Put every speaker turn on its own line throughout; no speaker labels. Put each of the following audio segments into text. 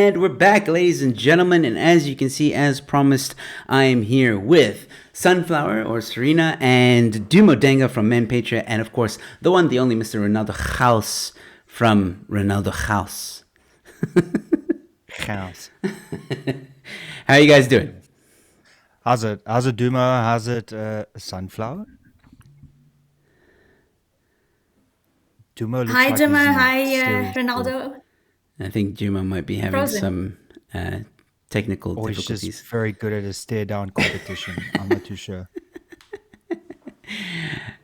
And we're back, ladies and gentlemen. And as you can see, as promised, I am here with Sunflower or Serena and Dumo Denga from Men Patria, and of course, the one, the only Mr. Ronaldo House from Ronaldo House.
House.
How are you guys doing?
How's it? How's it, Duma? How's it, Sunflower? Duma looks
Hi,
like he's
Gemma.
in
Hi,
serious trouble.
Ronaldo.
I think Juma might be having
Frozen.
some technical
Or he's
difficulties.
just very good at a stare down competition. I'm not too sure.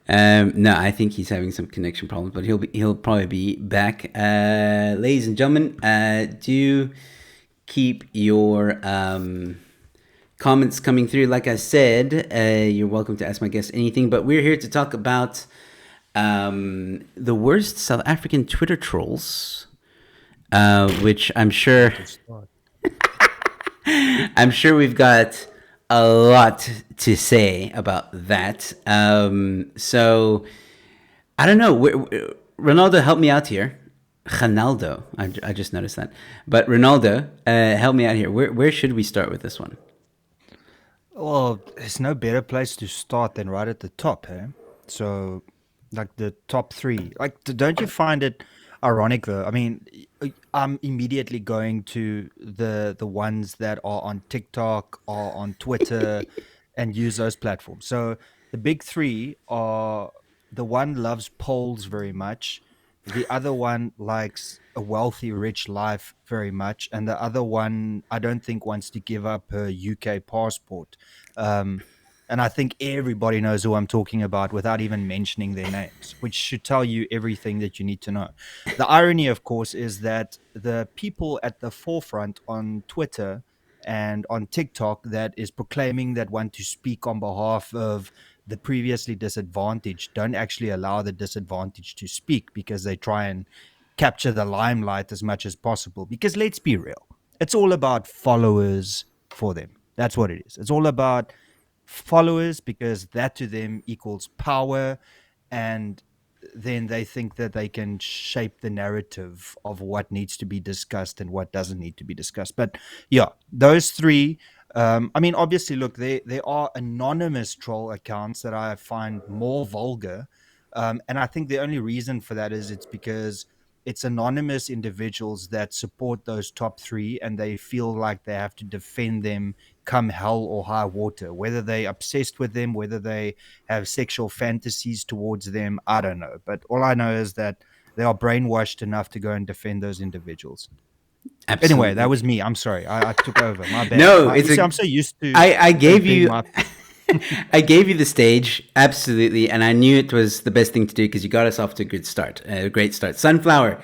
No, I think he's having some connection problems, but he'll probably be back. Ladies and gentlemen, do keep your comments coming through. Like I said, you're welcome to ask my guests anything, but we're here to talk about the worst South African Twitter trolls, which I'm sure we've got a lot to say about that. So I don't know. Ronaldo, help me out here. Ronaldo, I just noticed that. But Ronaldo, help me out here. Where should we start with this one?
Well, there's no better place to start than right at the top, eh? So, like the top three. Like, don't you find it ironic though? I mean, I'm immediately going to the ones that are on TikTok or on Twitter and use those platforms. So the big three are the one loves polls very much, the other one likes a wealthy, rich life very much, and the other one I don't think wants to give up her UK passport. Um, and I think everybody knows who I'm talking about without even mentioning their names, which should tell you everything that you need to know. The irony, of course, is that the people at the forefront on Twitter and on TikTok that is proclaiming that want to speak on behalf of the previously disadvantaged don't actually allow the disadvantaged to speak because they try and capture the limelight as much as possible. Because let's be real, it's all about followers for them. That's what it is. It's all about followers because that to them equals power, and then they think that they can shape the narrative of what needs to be discussed and what doesn't need to be discussed. But yeah, those three. I mean, obviously, look, there are anonymous troll accounts that I find more vulgar, and I think the only reason for that is it's because it's anonymous individuals that support those top three, and they feel like they have to defend them come hell or high water, whether they're obsessed with them, whether they have sexual fantasies towards them. I don't know. But all I know is that they are brainwashed enough to go and defend those individuals. Anyway, that
Absolutely.
was me. I'm sorry. I took over. My bad.
No,
You see, I'm so used to
I gave
being
you
my.
I gave you the stage, absolutely, and I knew it was the best thing to do because you got us off to a good start, a great start. Sunflower.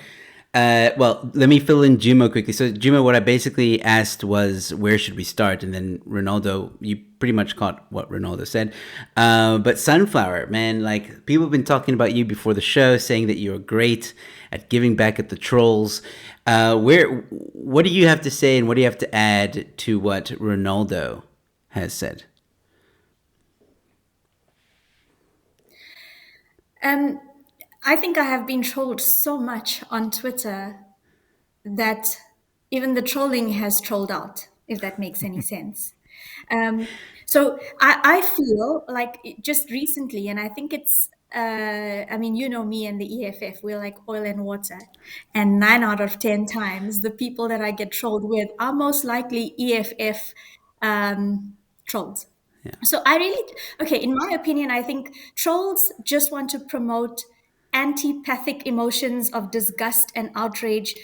Well, let me fill in Juma quickly. So, Juma, what I basically asked was where should we start, and then Ronaldo, you pretty much caught what Ronaldo said. But Sunflower, man, like people have been talking about you before the show, saying that you're great at giving back at the trolls. What do you have to say, and what do you have to add to what Ronaldo has said?
I think I have been trolled so much on Twitter that even the trolling has trolled out, if that makes any sense. Um, so I feel like just recently, and I think it's, I mean, you know me and the EFF, we're like oil and water. And 9 out of 10 times, the people that I get trolled with are most likely EFF trolls.
Yeah.
So I really, okay, in my opinion, I think trolls just want to promote antipathic emotions of disgust and outrage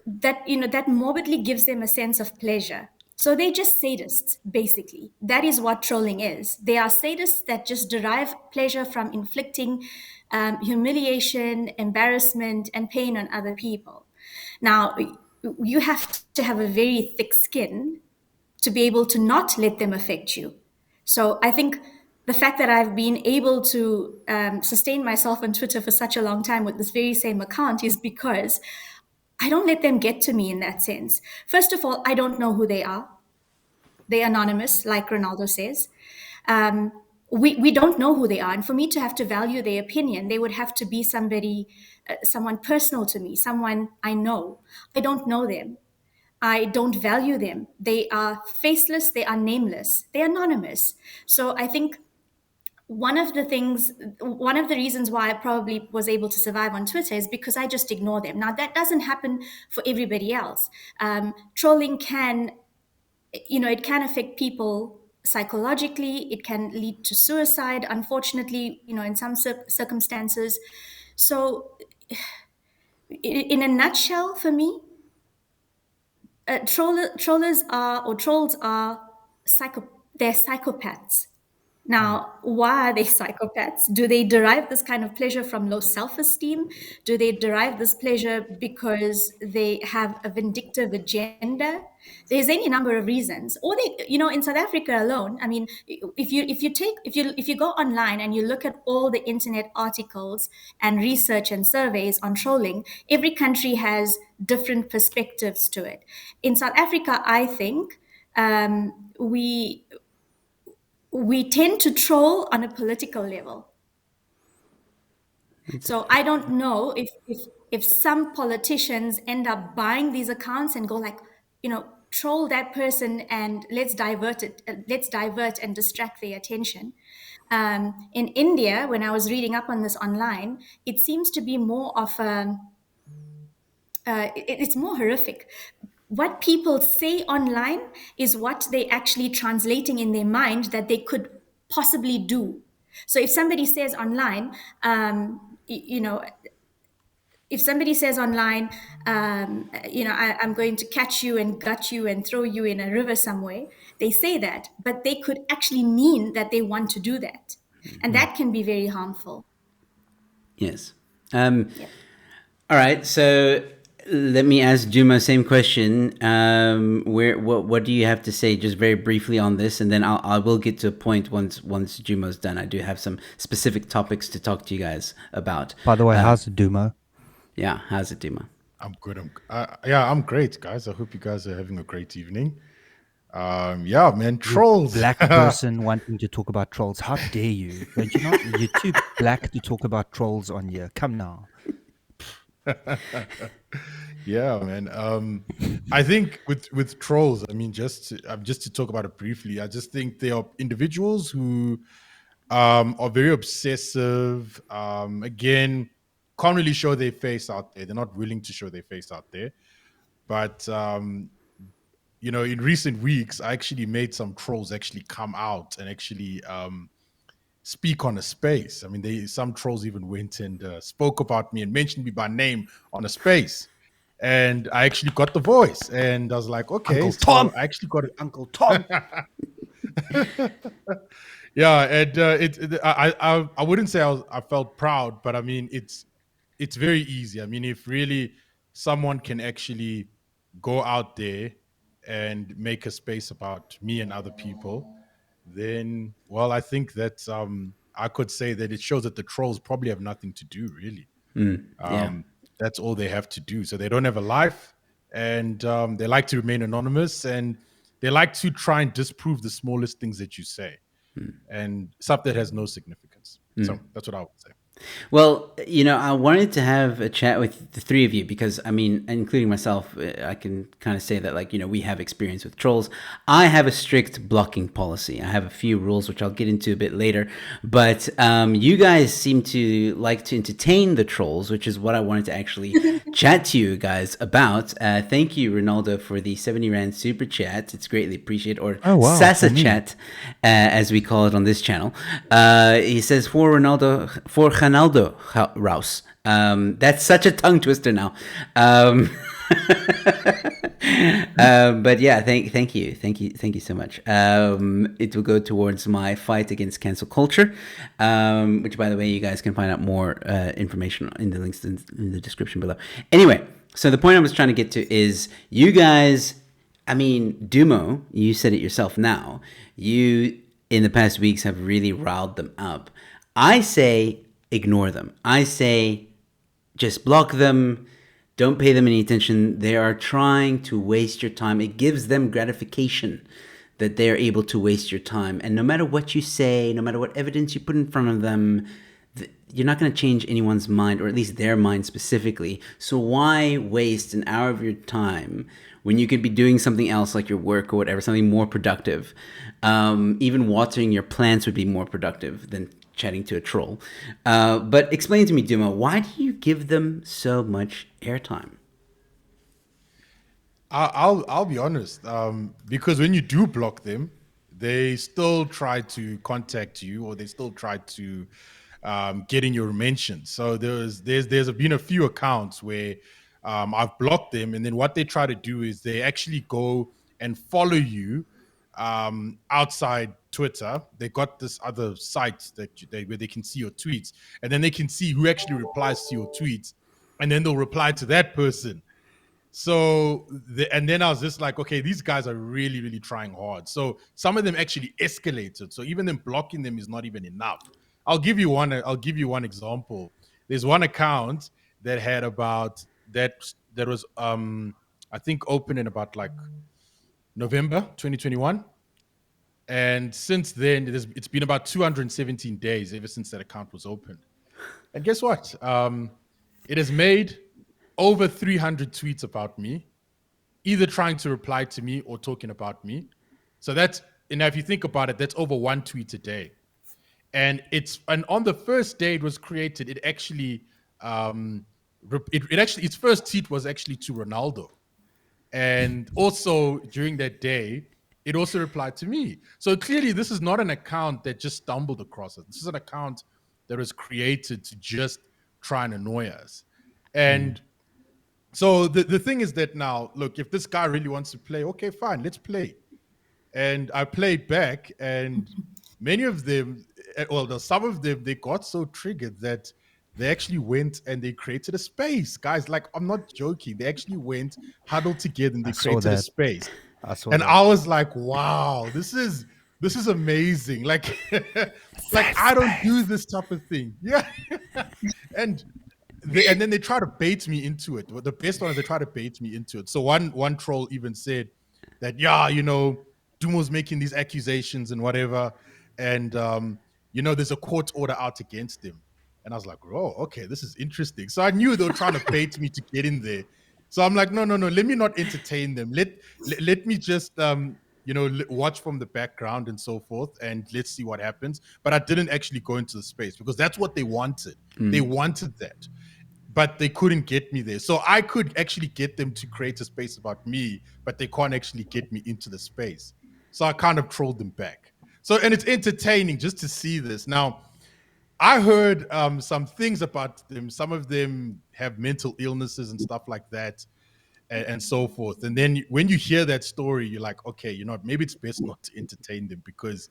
that, that morbidly gives them a sense of pleasure. So they're just sadists, basically. That is what trolling is. They are sadists that just derive pleasure from inflicting humiliation, embarrassment, and pain on other people. Now, you have to have a very thick skin to be able to not let them affect you. So I think the fact that I've been able to sustain myself on Twitter for such a long time with this very same account is because I don't let them get to me in that sense. First of all, I don't know who they are. They're anonymous, like Ronaldo says. Um, we don't know who they are. And for me to have to value their opinion, they would have to be somebody, someone personal to me, someone I know. I don't know them. I don't value them. They are faceless, they are nameless, they're anonymous. So I think one of the reasons why I probably was able to survive on Twitter is because I just ignore them. Now, that doesn't happen for everybody else. Trolling can, it can affect people psychologically. It can lead to suicide, unfortunately, in some circumstances. So, in a nutshell, for me, trolls are they're psychopaths. Now, why are they psychopaths? Do they derive this kind of pleasure from low self-esteem? Do they derive this pleasure because they have a vindictive agenda? There's any number of reasons. Or they, in South Africa alone, I mean, if you go online and you look at all the internet articles and research and surveys on trolling, every country has different perspectives to it. In South Africa, I think we tend to troll on a political level. So I don't know if some politicians end up buying these accounts and go like, troll that person and let's divert and distract their attention. In India, when I was reading up on this online, it seems to be more of it's more horrific. What people say online is what they actually translating in their mind that they could possibly do. So if somebody says online, if somebody says online, I'm going to catch you and gut you and throw you in a river somewhere, they say that, but they could actually mean that they want to do that. And that can be very harmful.
Yes.
Yeah.
All right. So let me ask Juma same question. What do you have to say, just very briefly on this, and then I will get to a point once Juma's done. I do have some specific topics to talk to you guys about.
By the way, how's Duma?
Yeah, how's it, Juma?
I'm good. I'm great, guys. I hope you guys are having a great evening. Yeah, man, trolls.
Black person wanting to talk about trolls. How dare you? Don't you know? You're too black to talk about trolls on here. Come now.
Yeah, man. I think with trolls, I mean, just to talk about it briefly, I just think they are individuals who are very obsessive. Again, can't really show their face out there. They're not willing to show their face out there. But in recent weeks, I actually made some trolls actually come out and actually speak on a space. I mean, some trolls even went and spoke about me and mentioned me by name on a space. And I actually got the voice, and I was like, okay,
Uncle Tom.
I actually got it.
Uncle Tom.
Yeah, and I wouldn't say I felt proud, but I mean, it's very easy. I mean, if really someone can actually go out there and make a space about me and other people, then, well, I think that I could say that it shows that the trolls probably have nothing to do, really.
Yeah.
That's all they have to do. So they don't have a life, and they like to remain anonymous, and they like to try and disprove the smallest things that you say, and stuff that has no significance. So that's what I would say.
Well, I wanted to have a chat with the three of you because, I mean, including myself, I can kind of say that, like, we have experience with trolls. I have a strict blocking policy. I have a few rules, which I'll get into a bit later. But you guys seem to like to entertain the trolls, which is what I wanted to actually chat to you guys about. Thank you, Ronaldo, for the 70 Rand super chat. It's greatly appreciated, or Sasa chat, as we call it on this channel. He says, for Ronaldo Rouse. That's such a tongue twister now. But yeah, thank you so much. It will go towards my fight against cancel culture, which, by the way, you guys can find out more information in the links in the description below. Anyway, so the point I was trying to get to is you guys, I mean, Dumo, you said it yourself now, you in the past weeks have really riled them up. I say ignore them. I say just block them. Don't pay them any attention. They are trying to waste your time. It gives them gratification that they're able to waste your time. And no matter what you say, no matter what evidence you put in front of them, you're not going to change anyone's mind, or at least their mind specifically. So why waste an hour of your time when you could be doing something else, like your work or whatever, something more productive? Even watering your plants would be more productive than chatting to a troll. But explain to me, Duma, why do you give them so much airtime?
I'll be honest. Because when you do block them, they still try to contact you, or they still try to get in your mentions. So there's been a few accounts where I've blocked them, and then what they try to do is they actually go and follow you outside Twitter. They got this other site where they can see your tweets, and then they can see who actually replies to your tweets, and then they'll reply to that person. So and then I was just like, okay, these guys are really, really trying hard. So some of them actually escalated. So even them blocking them is not even enough. I'll give you one example. There's one account that had about that was I think open in about like November 2021. And since then, it's been about 217 days ever since that account was opened. And guess what? It has made over 300 tweets about me, either trying to reply to me or talking about me. So if you think about it, that's over one tweet a day. And on the first day it was created, it actually its first tweet was actually to Ronaldo. And also during that day, it also replied to me. So clearly, this is not an account that just stumbled across it. This is an account that was created to just try and annoy us. And so the thing is that now, look, if this guy really wants to play, okay, fine, let's play. And I played back, and many of them, some of them, they got so triggered that they actually went and they created a space. Guys, like, I'm not joking. They actually went, huddled together, and
I
they
saw
created a
that.
space.
I saw
And
that.
I was like, wow, this is amazing. Like, like
Safe
I don't do
space.
this type of thing. Yeah. and and then they try to bait me into it. Well, the best one is they try to bait me into it. So one troll even said that, yeah, Dumo's making these accusations and whatever, and there's a court order out against him. And I was like, oh, okay, this is interesting. So I knew they were trying to bait me to get in there. So I'm like, no, no, no, let me not entertain them. Let me just watch from the background and so forth, and let's see what happens. But I didn't actually go into the space because that's what they wanted. They wanted that, but they couldn't get me there. So I could actually get them to create a space about me, but they can't actually get me into the space. So I kind of trolled them back. So, and it's entertaining just to see this. Now, I heard some things about them. Some of them have mental illnesses and stuff like that, and so forth. And then when you hear that story, you're like, okay, maybe it's best not to entertain them because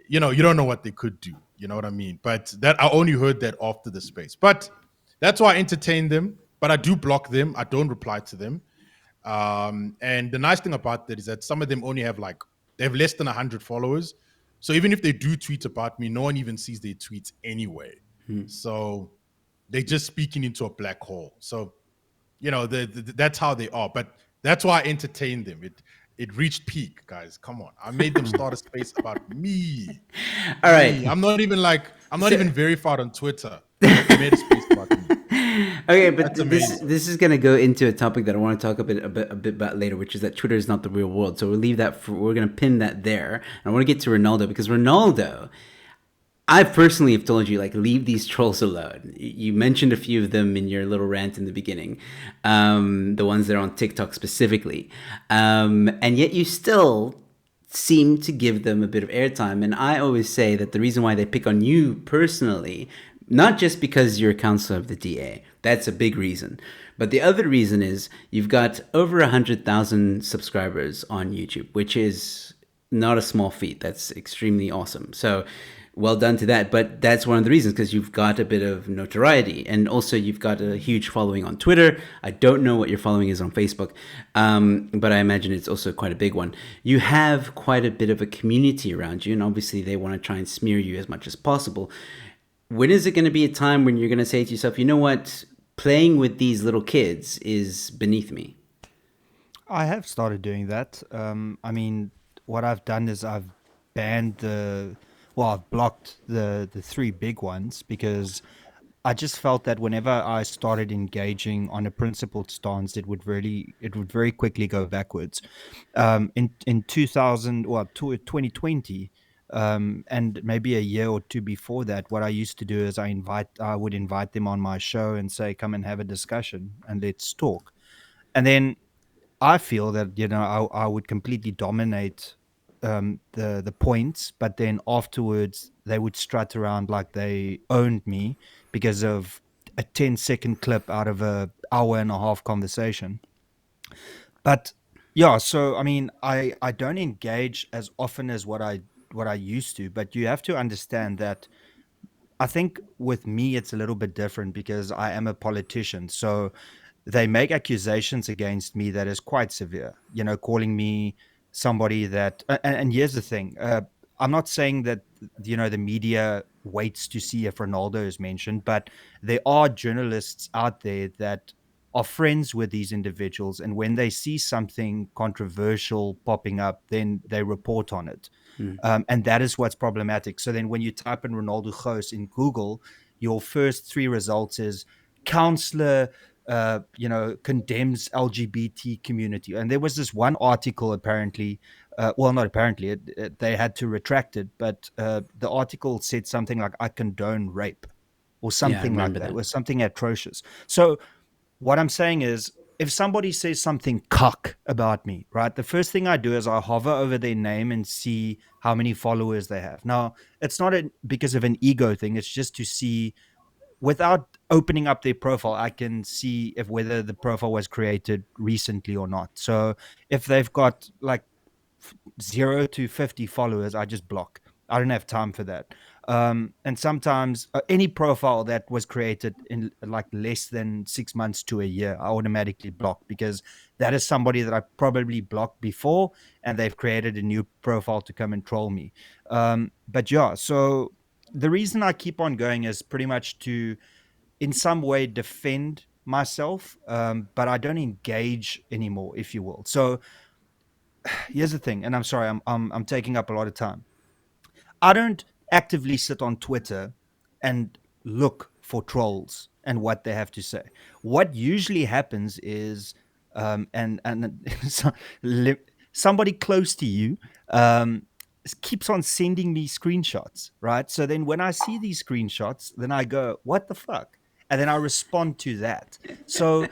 you don't know what they could do. You know what I mean? But that I only heard that after the space. But that's why I entertain them. But I do block them. I don't reply to them. And the nice thing about that is that some of them only have they have less than 100 followers. So even if they do tweet about me, no one even sees their tweets anyway. So they're just speaking into a black hole. So that's how they are. But that's why I entertained them. It reached peak, guys. Come on, I made them start a space about me.
All right.
Me. I'm not
So,
even verified on Twitter, but they made a space about me.
okay, but
That's
this
amazing.
this is going to go into a topic that I want to talk a bit about later, which is that Twitter is not the real world. So we'll leave that we're going to pin that there. And I want to get to Ronaldo because Ronaldo, I personally have told you, like, leave these trolls alone. You mentioned a few of them in your little rant in the beginning, the ones that are on TikTok specifically, and yet you still seem to give them a bit of airtime. And I always say that the reason why they pick on you personally, not just because you're a counselor of the DA, that's a big reason, but the other reason is you've got over 100,000 subscribers on YouTube, which is not a small feat. That's extremely awesome. So well done to that. But that's one of the reasons, because you've got a bit of notoriety, and also you've got a huge following on Twitter. I don't know what your following is on Facebook, but I imagine it's also quite a big one. You have quite a bit of a community around you, and obviously they want to try and smear you as much as possible. When is it going to be a time when you're going to say to yourself, you know what, playing with these little kids is beneath me?
I have started doing that. I mean, what I've done is I've banned well, I've blocked the three big ones because I just felt that whenever I started engaging on a principled stance, it would very quickly go backwards. In 2000 or 2020, and maybe a year or two before that, what I used to do is I would invite them on my show and say, come and have a discussion and let's talk. And then I feel that I would completely dominate the points, but then afterwards they would strut around like they owned me because of a 10-second clip out of a hour and a half conversation. But yeah, so I mean, I don't engage as often as what I used to, but you have to understand that I think with me, it's a little bit different because I am a politician. So they make accusations against me that is quite severe, calling me somebody that, and here's the thing. I'm not saying that, the media waits to see if Ronaldo is mentioned, but there are journalists out there that are friends with these individuals. And when they see something controversial popping up, then they report on it.
Mm.
And that is what's problematic. So then when you type in Ronaldo Ghost in Google, your first three results is counselor, condemns LGBT community. And there was this one article apparently, well, not apparently, they had to retract it, but the article said something like, I condone rape or
Yeah, I
something like
remember
that. It
that.
was something atrocious. So what I'm saying is, if somebody says something cock about me, right, the first thing I do is I hover over their name and see how many followers they have. Now, it's not because of an ego thing. It's just to see, without opening up their profile, I can see if whether the profile was created recently or not. So if they've got like 0 to 50 followers, I just block. I don't have time for that. And sometimes any profile that was created in like less than 6 months to a year, I automatically block because that is somebody that I probably blocked before and they've created a new profile to come and troll me. But yeah, so the reason I keep on going is pretty much to, in some way, defend myself, but I don't engage anymore, if you will. So here's the thing, and I'm sorry, I'm taking up a lot of time. I don't actively sit on Twitter and look for trolls and what they have to say. What usually happens is, and so, somebody close to you keeps on sending me screenshots, right? So then when I see these screenshots, then I go, "What the fuck?" And then I respond to that. So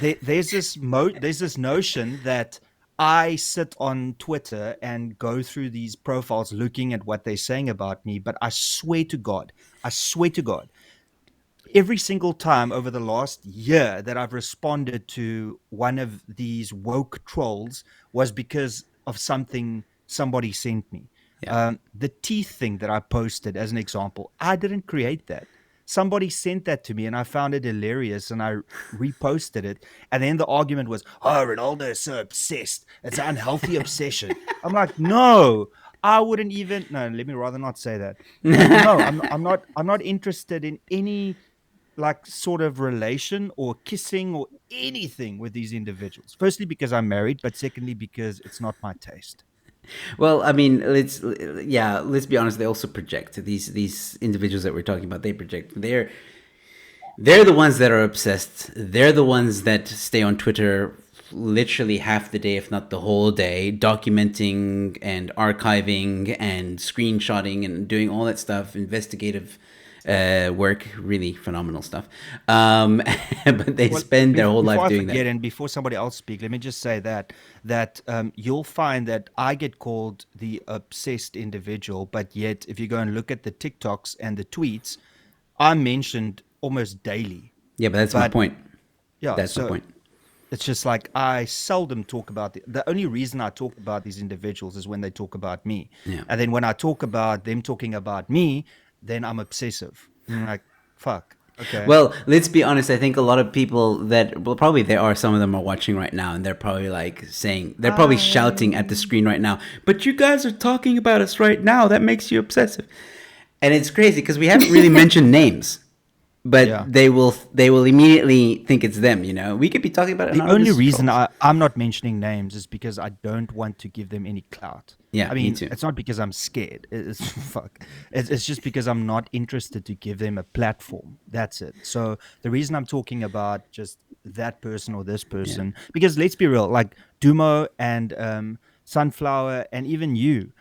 there's this notion that I sit on Twitter and go through these profiles looking at what they're saying about me, but I swear to God, every single time over the last year that I've responded to one of these woke trolls was because of something somebody sent me.
Yeah.
The teeth thing that I posted as an example, I didn't create that. Somebody sent that to me and I found it hilarious and I reposted it. And then the argument was, oh, Ronaldo is so obsessed. It's an unhealthy obsession. I'm like, no, I wouldn't even, no, let me rather not say that. But no, I'm not interested in any like sort of relation or kissing or anything with these individuals. Firstly, because I'm married, but secondly, because it's not my taste.
Well, I mean, let's be honest. They also project these individuals that we're talking about. They project. They're the ones that are obsessed. They're the ones that stay on Twitter literally half the day, if not the whole day, documenting and archiving and screenshotting and doing all that stuff, investigative work, really phenomenal stuff. But they
Well,
spend their whole
before
life
I
doing
forget,
that.
and before somebody else speak, let me just say that you'll find that I get called the obsessed individual, but yet if you go and look at the TikToks and the tweets, I'm mentioned almost daily.
Yeah, but that's my
But
point.
yeah,
That's my
so
point.
it's just like I seldom talk about the only reason I talk about these individuals is when they talk about me.
Yeah.
And then when I talk about them talking about me, then I'm obsessive. I'm like, fuck. Okay.
Well, let's be honest. I think a lot of people that, well, probably there are some of them are watching right now, and they're probably like saying, they're probably shouting at the screen right now. But you guys are talking about us right now. That makes you obsessive, and it's crazy because we haven't really mentioned names. but
Yeah.
they will immediately think it's them. We could be talking about
The only
anonymous
reason
trolls.
I'm not mentioning names is because I don't want to give them any clout.
Yeah,
I
me
mean,
too.
it's not because I'm scared. It's fuck. It's just because I'm not interested to give them a platform. That's it. So the reason I'm talking about just that person or this
Yeah,
person, because let's be real, like Dumo and Sunflower and even you,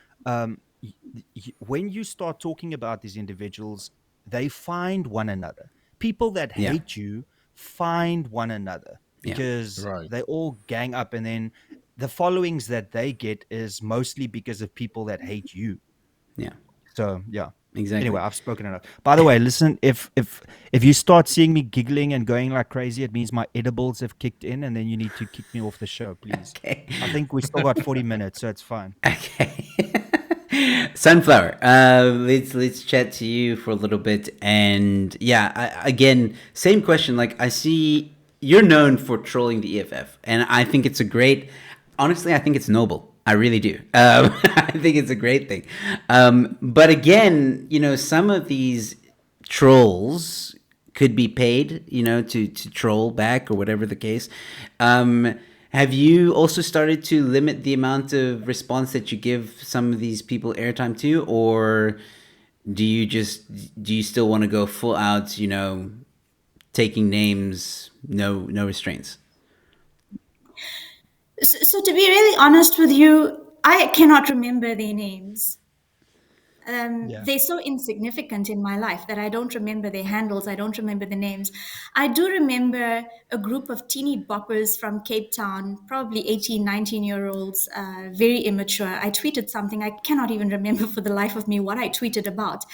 when you start talking about these individuals, they find one another. People that
yeah,
hate you find one another
yeah,
because
Right.
they all gang up, and then the followings that they get is mostly because of people that hate you.
yeah.
So yeah.
Exactly.
Anyway, I've spoken enough. By the way, listen, if you start seeing me giggling and going like crazy, it means my edibles have kicked in, and then you need to kick me off the show, please.
Okay.
I think we still got 40 minutes, so it's fine.
Okay. Sunflower. Let's chat to you for a little bit, and yeah, again, same question. Like, I see you're known for trolling the EFF, and I think it's a great. Honestly, I think it's noble. I really do. I think it's a great thing. But again, some of these trolls could be paid, to troll back or whatever the case. Have you also started to limit the amount of response that you give some of these people airtime to, or do you still want to go full out, taking names, no restraints?
So to be really honest with you, I cannot remember their names.
Yeah.
They're so insignificant in my life that I don't remember their handles. I don't remember the names. I do remember a group of teeny boppers from Cape Town, probably 18, 19-year-olds, very immature. I tweeted something. I cannot even remember for the life of me what I tweeted about.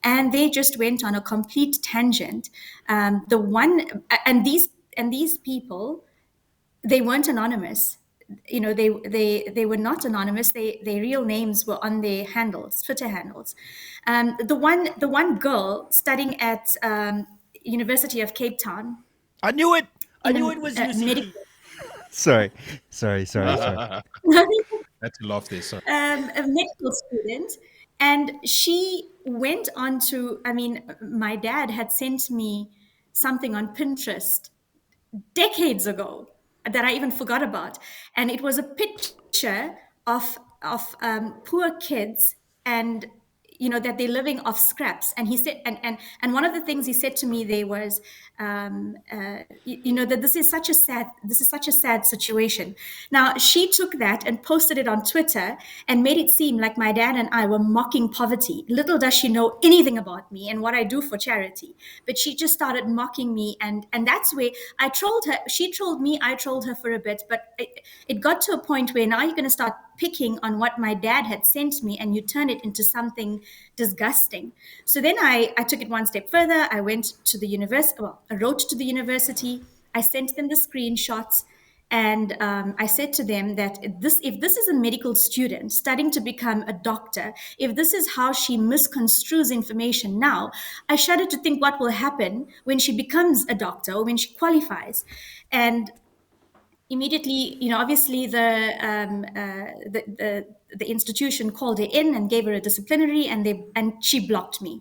And they just went on a complete tangent. The one, and these people, they weren't anonymous. They were not anonymous. Their real names were on their handles, Twitter handles. The one girl studying at University of Cape Town
I knew it. I
in
knew it was
a
UCT.
medical
Sorry. Sorry.
Had to laugh there. Sorry.
a medical student, and she went on to. I mean, my dad had sent me something on Pinterest decades ago that I even forgot about. And it was a picture of poor kids, and that they're living off scraps. And he said, and one of the things he said to me there was, that this is such a sad situation. Now she took that and posted it on Twitter and made it seem like my dad and I were mocking poverty. Little does she know anything about me and what I do for charity. But she just started mocking me, and that's where I trolled her. She trolled me, I trolled her for a bit, but it got to a point where now you're going to start picking on what my dad had sent me and you turn it into something disgusting. So then I took it one step further. I went to the university, well, I wrote to the university, I sent them the screenshots, and I said to them that if this is a medical student studying to become a doctor, if this is how she misconstrues information now, I shudder to think what will happen when she becomes a doctor or when she qualifies. And immediately, obviously the institution called her in and gave her a disciplinary, and she blocked me.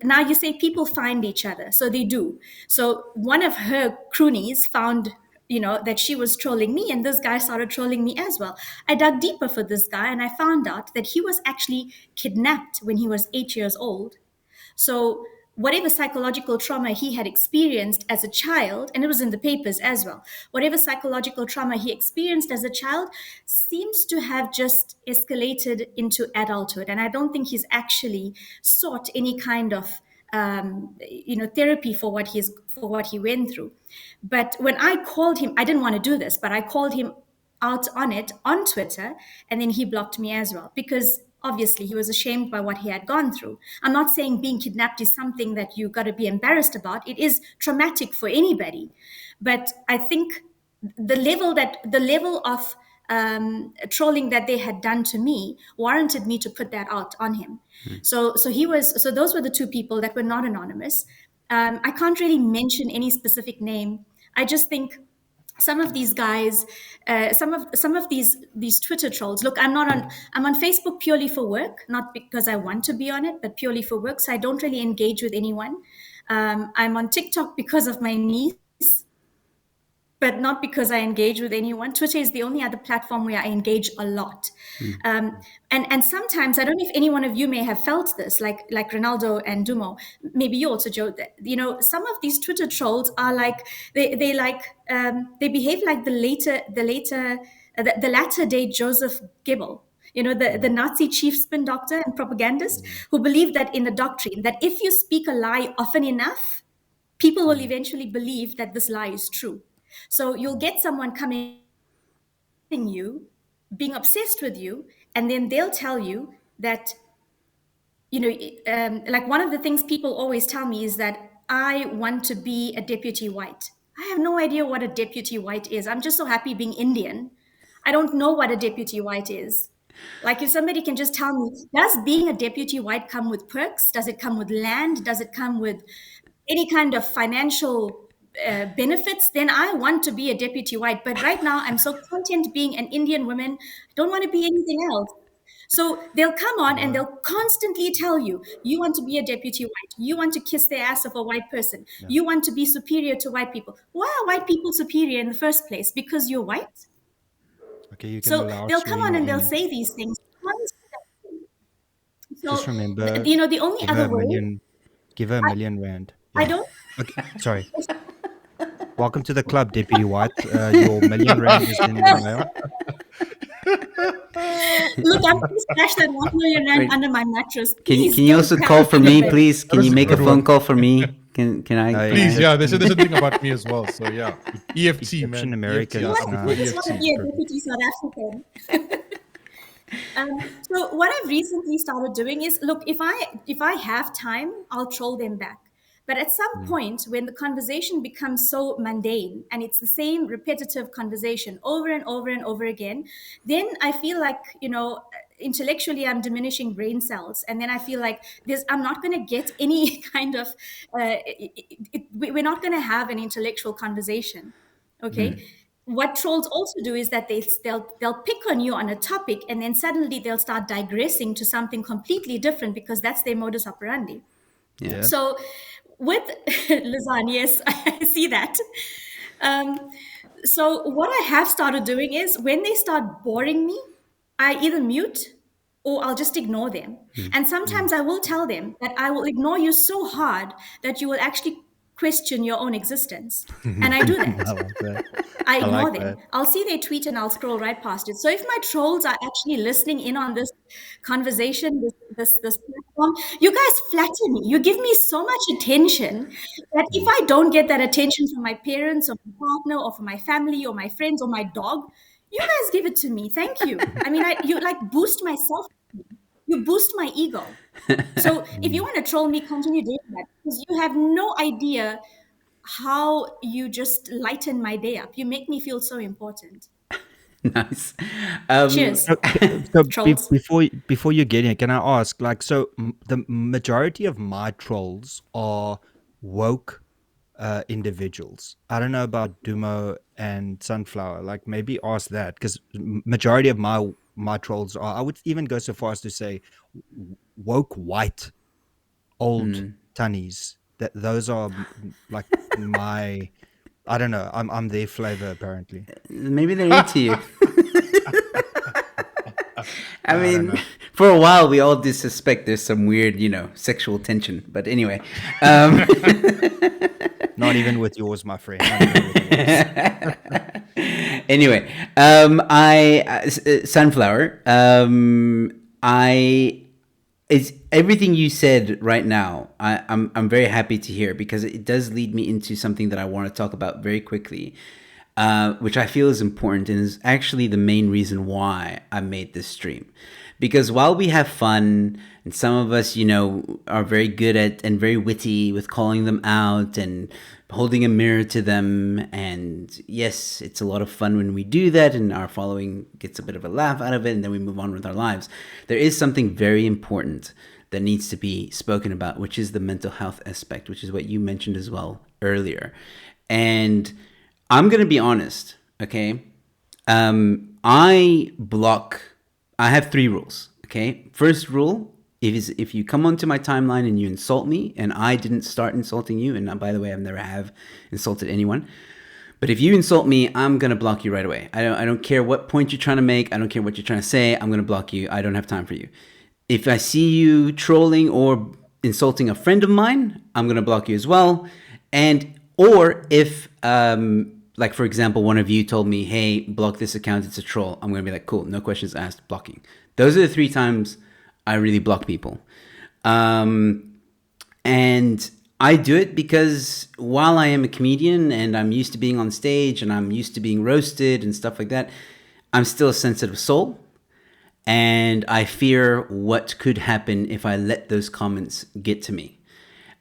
Now you say people find each other, so they do. So one of her croonies found, that she was trolling me, and this guy started trolling me as well. I dug deeper for this guy, and I found out that he was actually kidnapped when he was 8 years old. So, whatever psychological trauma he had experienced as a child, and it was in the papers as well, whatever psychological trauma he experienced as a child seems to have just escalated into adulthood. And I don't think he's actually sought any kind of therapy for what he went through. But when I called him, I didn't want to do this, but I called him out on it on Twitter, and then he blocked me as well because obviously he was ashamed by what he had gone through. I'm not saying being kidnapped is something that you got to be embarrassed about. It is traumatic for anybody, but I think the level of trolling that they had done to me warranted me to put that out on him. So those were the two people that were not anonymous. I can't really mention any specific name. I just think some of these guys, some of these Twitter trolls. Look, I'm on Facebook purely for work, not because I want to be on it, but purely for work. So I don't really engage with anyone. I'm on TikTok because of my niece, but not because I engage with anyone. Twitter is the only other platform where I engage a lot. And sometimes, I don't know if any one of you may have felt this, like Ronaldo and Dumo, maybe you also, Joe, that, some of these Twitter trolls are like, they behave like the latter day Joseph Goebbels, the Nazi chief spin doctor and propagandist, who believed that in the doctrine that if you speak a lie often enough, people will eventually believe that this lie is true. So you'll get someone coming you, being obsessed with you, and then they'll tell you that, like one of the things people always tell me is that I want to be a deputy white. I have no idea what a deputy white is. I'm just so happy being Indian. I don't know what a deputy white is. Like, if somebody can just tell me, does being a deputy white come with perks? Does it come with land? Does it come with any kind of financial benefits? Then I want to be a deputy white. But right now, I'm so content being an Indian woman. I don't want to be anything else. So they'll come on and they'll constantly tell you, you want to be a deputy white. You want to kiss the ass of a white person. You want to be superior to white people. Why are white people superior in the first place? Because you're white?
Okay, you can
So
allow
they'll come on
Serena
and they'll
in.
say these things constantly.
Just
So,
remember,
the only
give her
other
a
way,
million, give her a million rand.
I
Yeah.
don't.
Okay, sorry. Welcome to the club, Deputy White. Your million rand is in the mail.
Look, I'm going to stash that 1 million rand
Wait,
under my mattress.
can
Please
you
don't
also
crack
call for
me in
me,
bed.
please? Can
was
you
a
make a
good
phone
one.
call for me? Can I?
No,
Can
Please,
I?
yeah, they said there's something about me as well. So yeah, EFT,
Egyptian
man.
Americans
You
EFT. I
want,
now.
prefer
you just want to
EFT.
be a deputy South African. So what I've recently started doing is, look, if I have time, I'll troll them back. But at some point, when the conversation becomes so mundane and it's the same repetitive conversation over and over and over again, then I feel like, intellectually I'm diminishing brain cells, and then I feel like I'm not going to get any kind of we're not going to have an intellectual conversation. Okay. What trolls also do is that they'll pick on you on a topic, and then suddenly they'll start digressing to something completely different because that's their modus operandi.
Yeah.
Yeah.
So with lasagna, yes, I see that. Um, so what I have started doing is, when they start boring me, I either mute or I'll just ignore them. And sometimes I will tell them that I will ignore you so hard that you will actually question your own existence. And I do that.
I like that.
I
I
ignore
like
them.
that.
I'll see their tweet and I'll scroll right past it. So if my trolls are actually listening in on this conversation, this platform, you guys flatter me. You give me so much attention that if I don't get that attention from my parents or my partner or from my family or my friends or my dog, you guys give it to me. Thank you. I mean, you like boost my self. You boost my ego. So if you want to troll me, continue doing that, because you have no idea how you just lighten my day up. You make me feel so important.
Nice.
Cheers,
So
trolls.
before you get in, can I ask, like, so the majority of my trolls are woke individuals. I don't know about Dumo and Sunflower. Like, maybe ask that, because majority of my trolls are. I would even go so far as to say woke white old tunnies. That those are like my. I don't know. I'm their flavor apparently.
Maybe they're into you. I
I don't
mean,
know.
for a while we all did suspect there's some weird, sexual tension. But anyway, um,
Not even with yours, my friend. Not even with yours.
anyway, Sunflower. It's everything you said right now. I'm very happy to hear, because it does lead me into something that I want to talk about very quickly, which I feel is important and is actually the main reason why I made this stream. Because while we have fun, and some of us, are very good at and very witty with calling them out and holding a mirror to them, and yes, it's a lot of fun when we do that, and our following gets a bit of a laugh out of it, and then we move on with our lives. There is something very important that needs to be spoken about, which is the mental health aspect, which is what you mentioned as well earlier. And I'm going to be honest, okay? I have 3 rules, okay? First rule if you come onto my timeline and you insult me, and I didn't start insulting you, and by the way, I've never have insulted anyone. But if you insult me, I'm gonna block you right away. I don't care what point you're trying to make. I don't care what you're trying to say. I'm gonna block you. I don't have time for you. If I see you trolling or insulting a friend of mine, I'm gonna block you as well. And or if like for example, one of you told me, "Hey, block this account. It's a troll." I'm gonna be like, "Cool, no questions asked, blocking." Those are the 3 times I really block people. And I do it because while I am a comedian and I'm used to being on stage and I'm used to being roasted and stuff like that, I'm still a sensitive soul. And I fear what could happen if I let those comments get to me.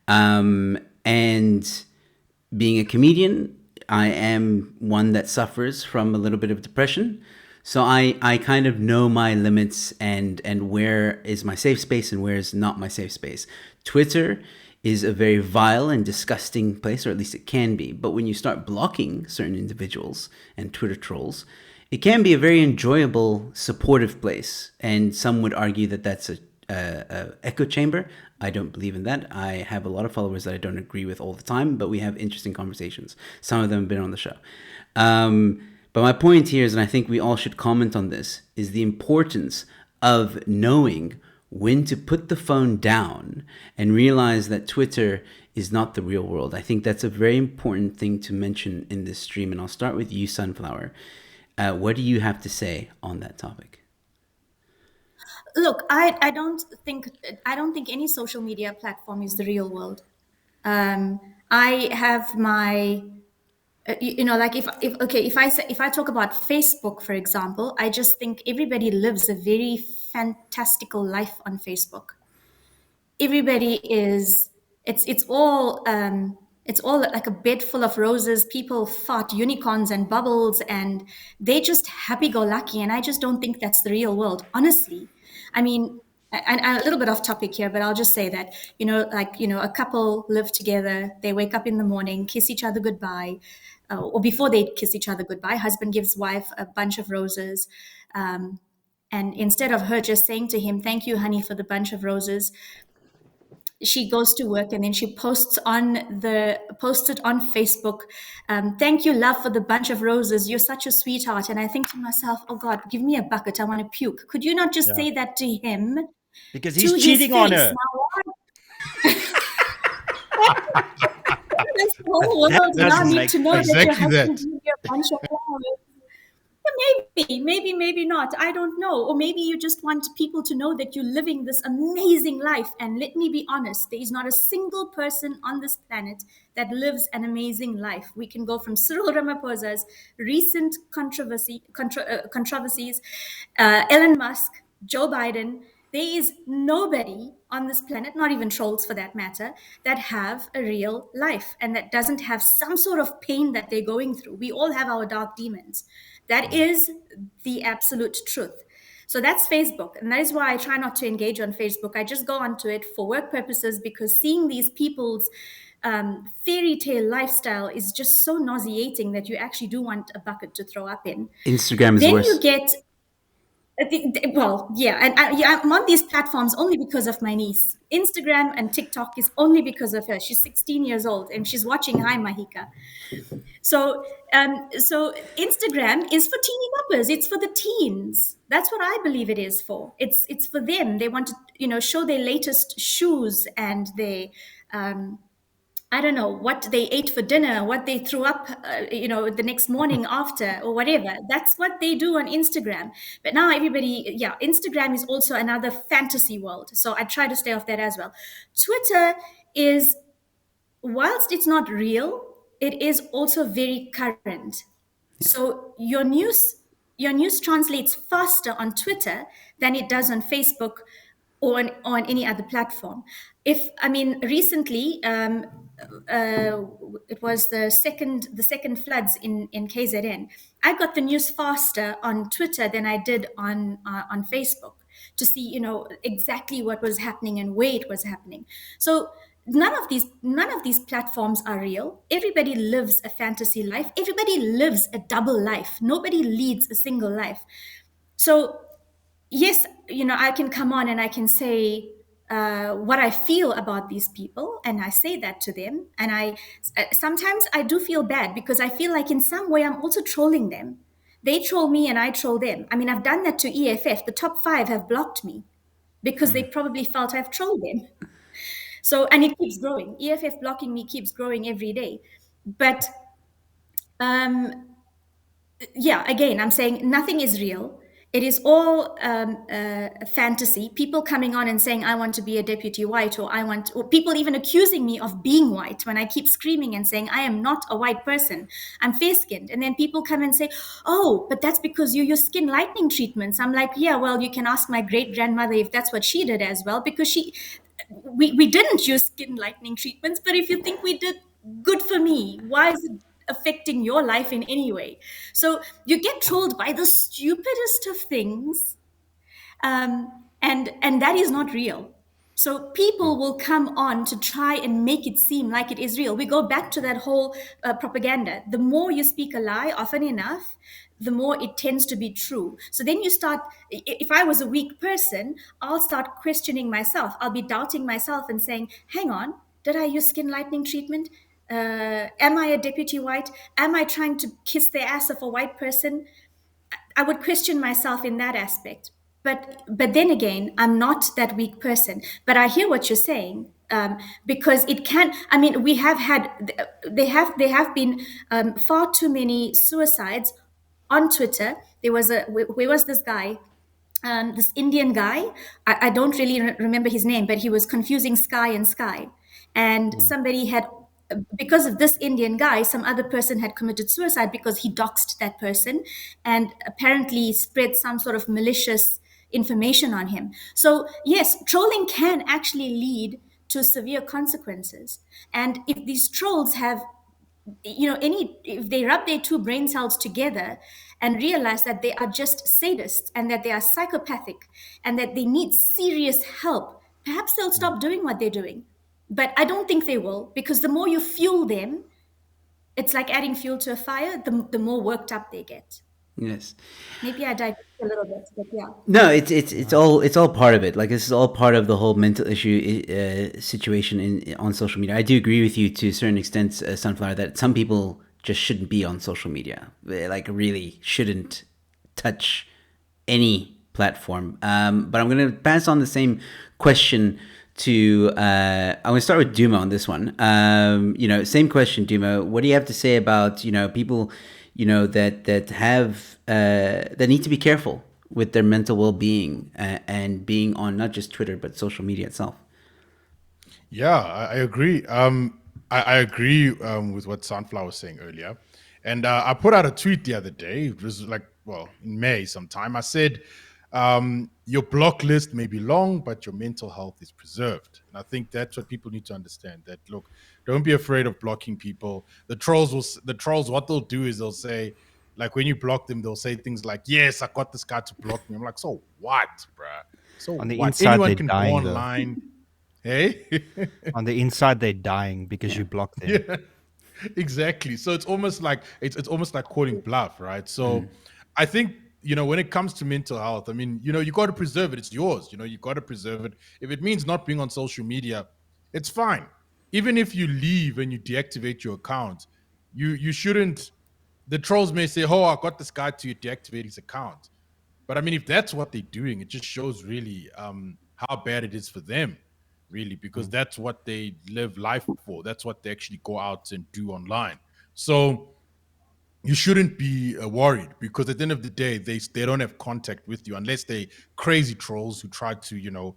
And being a comedian, I am one that suffers from a little bit of depression. So I kind of know my limits and where is my safe space and where is not my safe space. Twitter is a very vile and disgusting place, or at least it can be. But when you start blocking certain individuals and Twitter trolls, it can be a very enjoyable, supportive place. And some would argue that that's a echo chamber. I don't believe in that. I have a lot of followers that I don't agree with all the time, but we have interesting conversations. Some of them have been on the show. But my point here is, and I think we all should comment on this, is the importance of knowing when to put the phone down and realize that Twitter is not the real world. I think that's a very important thing to mention in this stream. And I'll start with you, Sunflower. What do you have to say on that topic?
Look, I don't think any social media platform is the real world. I have my like if I talk about Facebook, for example, I just think everybody lives a very fantastical life on Facebook. Everybody is it's all like a bed full of roses. People fart unicorns and bubbles, and they just happy-go-lucky, and I just don't think that's the real world, honestly. I mean, and a little bit off topic here, but I'll just say that, a couple live together, they wake up in the morning, kiss each other goodbye, or before they kiss each other goodbye, husband gives wife a bunch of roses. And instead of her just saying to him, "Thank you, honey, for the bunch of roses," she goes to work and then she posts it on Facebook. "Thank you, love, for the bunch of roses. You're such a sweetheart." And I think to myself, oh God, give me a bucket. I want to puke. Could you not just say that to him?
Because
To
he's
his
cheating on
face?
her.
Does the whole world
That
now
doesn't
need
make
to know that your
exactly that.
husband gives you a bunch of flowers? Maybe not. I don't know. Or maybe you just want people to know that you're living this amazing life. And let me be honest, there is not a single person on this planet that lives an amazing life. We can go from Cyril Ramaphosa's recent controversies, Elon Musk, Joe Biden. There is nobody on this planet, not even trolls for that matter, that have a real life and that doesn't have some sort of pain that they're going through. We all have our dark demons. That is the absolute truth. So that's Facebook. And that is why I try not to engage on Facebook. I just go onto it for work purposes, because seeing these people's fairy tale lifestyle is just so nauseating that you actually do want a bucket to throw up in.
Instagram is
Then
worse.
you get well, yeah, and I'm on these platforms only because of my niece. Instagram and TikTok is only because of her. She's 16 years old and she's watching Hi Mahika. So Instagram is for teeny boppers. It's for the teens. That's what I believe it is for. It's for them. They want to show their latest shoes and they I don't know what they ate for dinner, what they threw up, the next morning after, or whatever. That's what they do on Instagram. But now everybody, yeah, Instagram is also another fantasy world. So I try to stay off that as well. Twitter is, whilst it's not real, it is also very current. So your news translates faster on Twitter than it does on Facebook or on any other platform. Recently, it was the second floods in KZN. I got the news faster on Twitter than I did on Facebook to see exactly what was happening and where it was happening. So none of these platforms are real. Everybody lives a fantasy life. Everybody lives a double life. Nobody leads a single life. So yes, I can come on and I can say what I feel about these people, and I say that to them. And sometimes I do feel bad because I feel like in some way I'm also trolling them. They troll me and I troll them. I mean, I've done that to EFF. The top five have blocked me because they probably felt I've trolled them. So, and it keeps growing. EFF blocking me keeps growing every day. But um, yeah, again, I'm saying nothing is real. It is all fantasy. People coming on and saying, I want to be a deputy white, or people even accusing me of being white when I keep screaming and saying, I am not a white person. I'm fair skinned. And then people come and say, oh, but that's because you use skin lightening treatments. I'm like, yeah, well, you can ask my great grandmother if that's what she did as well, because we didn't use skin lightening treatments. But if you think we did, good for me. Why is it affecting your life in any way? So you get trolled by the stupidest of things, and that is not real. So people will come on to try and make it seem like it is real. We go back to that whole propaganda. The more you speak a lie often enough, the more it tends to be true. So then you start, if I was a weak person, I'll start questioning myself. I'll be doubting myself and saying, hang on, did I use skin lightening treatment? Am I a deputy white? Am I trying to kiss the ass of a white person? I would question myself in that aspect. But then again, I'm not that weak person. But I hear what you're saying, because it can. I mean, we have had there have been far too many suicides on Twitter. Where was this guy? This Indian guy. I don't really remember his name, but he was confusing sky and sky. And somebody had, because of this Indian guy, some other person had committed suicide because he doxed that person and apparently spread some sort of malicious information on him. So, yes, trolling can actually lead to severe consequences. And if these trolls have, any, if they rub their two brain cells together and realize that they are just sadists and that they are psychopathic and that they need serious help, perhaps they'll stop doing what they're doing. But I don't think they will, because the more you fuel them, it's like adding fuel to a fire, the more worked up they get.
Yes.
Maybe I digress a little bit, but yeah.
No, it's all part of it. Like, this is all part of the whole mental issue situation on social media. I do agree with you to a certain extent, Sunflower, that some people just shouldn't be on social media. They, like, really shouldn't touch any platform. But I'm going to pass on the same question to. I'm going to start with Duma on this one. Same question, Duma. What do you have to say about people, that have that need to be careful with their mental well-being and being on not just Twitter but social media itself?
Yeah, I agree. I agree with what Sunflower was saying earlier. And I put out a tweet the other day. It was like, well, in May sometime. I said, your block list may be long, but your mental health is preserved. And I think that's what people need to understand. That, look, don't be afraid of blocking people. The trolls, what they'll do is they'll say, like, when you block them, they'll say things like, "Yes, I got this guy to block me." I'm like, so what, bruh? So
On the
what?
inside,
Anyone
they're
can go
dying, though.
online. Hey.
On the inside, they're dying because you blocked them.
Yeah, exactly. So it's almost like it's almost like calling bluff, right? So I think, when it comes to mental health, I mean, you got to preserve it. It's yours. You got to preserve it. If it means not being on social media, it's fine. Even if you leave and you deactivate your account, you shouldn't. The trolls may say, "Oh, I got this guy to deactivate his account," but I mean, if that's what they're doing, it just shows really how bad it is for them, really, because that's what they live life for. That's what they actually go out and do online. So you shouldn't be worried, because at the end of the day, they don't have contact with you unless they crazy trolls who try to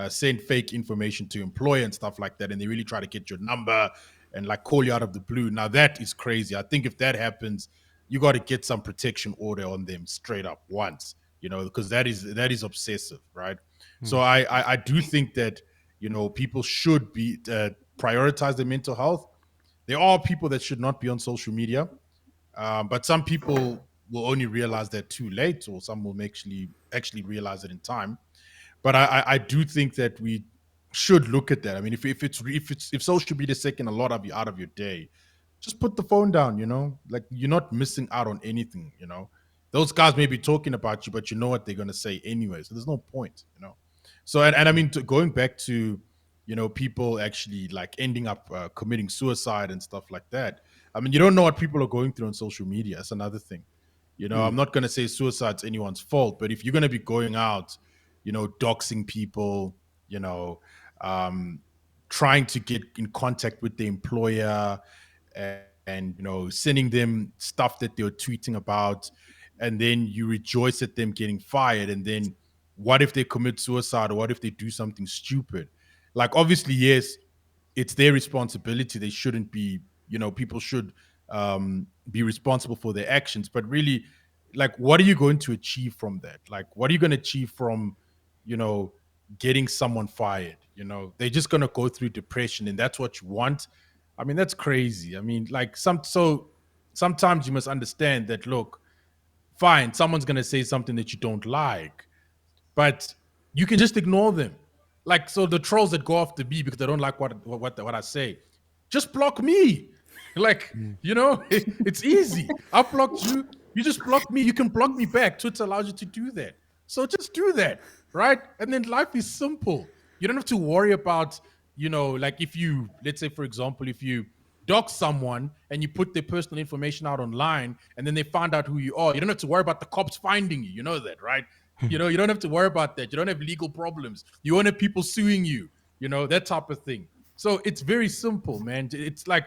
send fake information to employer and stuff like that, and they really try to get your number and like call you out of the blue. Now that is crazy. I think if that happens, you got to get some protection order on them straight up once, because that is obsessive, right? So I do think that people should be prioritize their mental health. There are people that should not be on social media, but some people will only realize that too late, or some will actually realize it in time. But I do think that we should look at that. I mean, if social media is taking a lot of you out of your day, just put the phone down. Like, you're not missing out on anything. Those guys may be talking about you, but you know what they're gonna say anyway, so there's no point. So and I mean, going back to people actually like ending up committing suicide and stuff like that. I mean, you don't know what people are going through on social media. That's another thing. I'm not going to say suicide's anyone's fault, but if you're going to be going out, doxing people, you know, um, trying to get in contact with the employer and sending them stuff that they're tweeting about, and then you rejoice at them getting fired, and then what if they commit suicide, or what if they do something stupid? Like, obviously, yes, it's their responsibility. They shouldn't be, people should be responsible for their actions. But really, like, what are you going to achieve from that? Like, what are you going to achieve from, you know, getting someone fired? They're just going to go through depression, and that's what you want. I mean, that's crazy. I mean, like, sometimes you must understand that, look, fine, someone's going to say something that you don't like, but you can just ignore them. Like, so the trolls that go after me because they don't like what I say, just block me. Like, it's easy. I blocked you. You just block me. You can block me back. Twitter allows you to do that. So just do that, right? And then life is simple. You don't have to worry about, like, if you, let's say, for example, if you dox someone and you put their personal information out online and then they find out who you are, you don't have to worry about the cops finding you. You know that, right? You don't have to worry about that. You don't have legal problems. You don't have people suing you, that type of thing. So it's very simple, man. It's like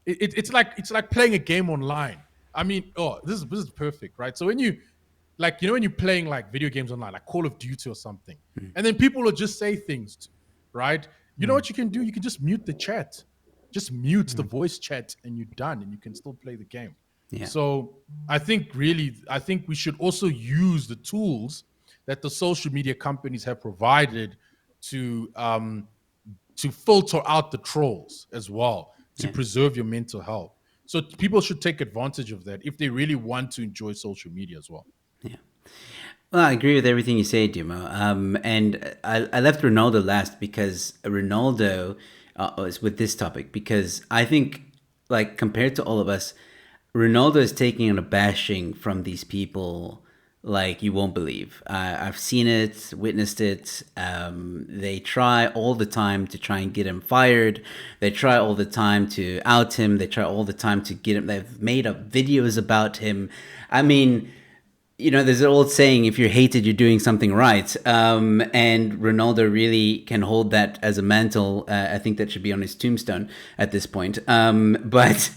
it's like playing a game online. I mean, oh, this is perfect, right? So when you like, when you're playing like video games online, like Call of Duty or something, and then people will just say things, right? You know what you can do? You can just mute the chat, just mute the voice chat, and you're done, and you can still play the game.
Yeah.
So I think we should also use the tools that the social media companies have provided to filter out the trolls as well, to
Yeah.
preserve your mental health. So people should take advantage of that if they really want to enjoy social media as well.
Yeah. Well, I agree with everything you say, Dimo. And I left Ronaldo last because Ronaldo is with this topic because I think, like, compared to all of us, Ronaldo is taking on a bashing from these people like you won't believe. I've seen it, witnessed it. They try all the time to try and get him fired. They try all the time to out him. They try all the time to get him. They've made up videos about him. I mean, there's an old saying, if you're hated, you're doing something right. And Ronaldo really can hold that as a mantle. I think that should be on his tombstone at this point. But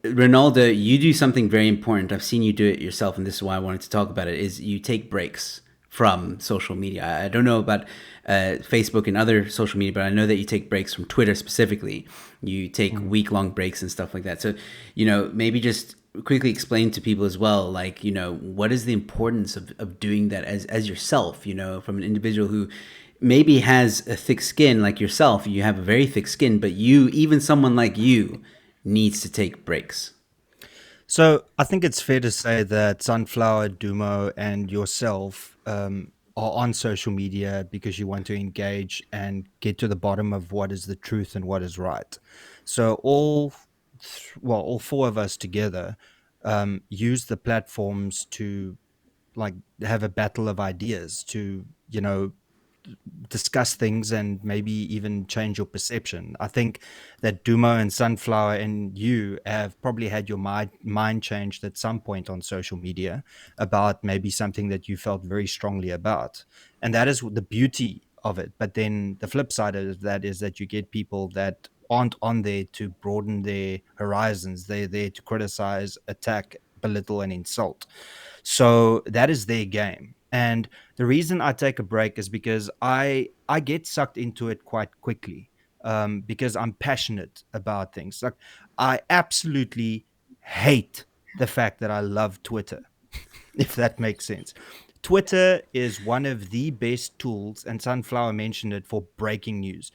Ronaldo, you do something very important. I've seen you do it yourself, and this is why I wanted to talk about it, is you take breaks from social media. I don't know about Facebook and other social media, but I know that you take breaks from Twitter specifically. You take week-long breaks and stuff like that. So, maybe just quickly explain to people as well, like, what is the importance of doing that as yourself, from an individual who maybe has a thick skin like yourself. You have a very thick skin, but even someone like you needs to take breaks.
So I think it's fair to say that Sunflower, Dumo, and yourself are on social media because you want to engage and get to the bottom of what is the truth and what is right. So all four of us together use the platforms to, like, have a battle of ideas to, discuss things and maybe even change your perception. I think that Dumo and Sunflower and you have probably had your mind changed at some point on social media about maybe something that you felt very strongly about. And that is the beauty of it. But then the flip side of that is that you get people that aren't on there to broaden their horizons. They're there to criticize, attack, belittle, and insult. So that is their game. And the reason I take a break is because I get sucked into it quite quickly, because I'm passionate about things. Like, I absolutely hate the fact that I love Twitter, if that makes sense. Twitter is one of the best tools, and Sunflower mentioned it, for breaking news.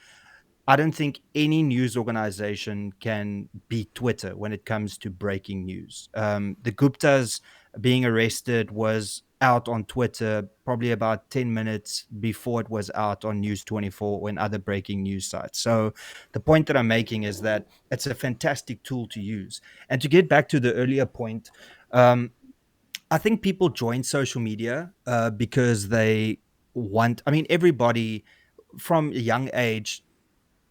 I don't think any news organization can beat Twitter when it comes to breaking news. The Guptas being arrested was out on Twitter probably about 10 minutes before it was out on News 24 and other breaking news sites. So the point that I'm making is that it's a fantastic tool to use. And to get back to the earlier point, I think people join social media because they want. I mean, everybody from a young age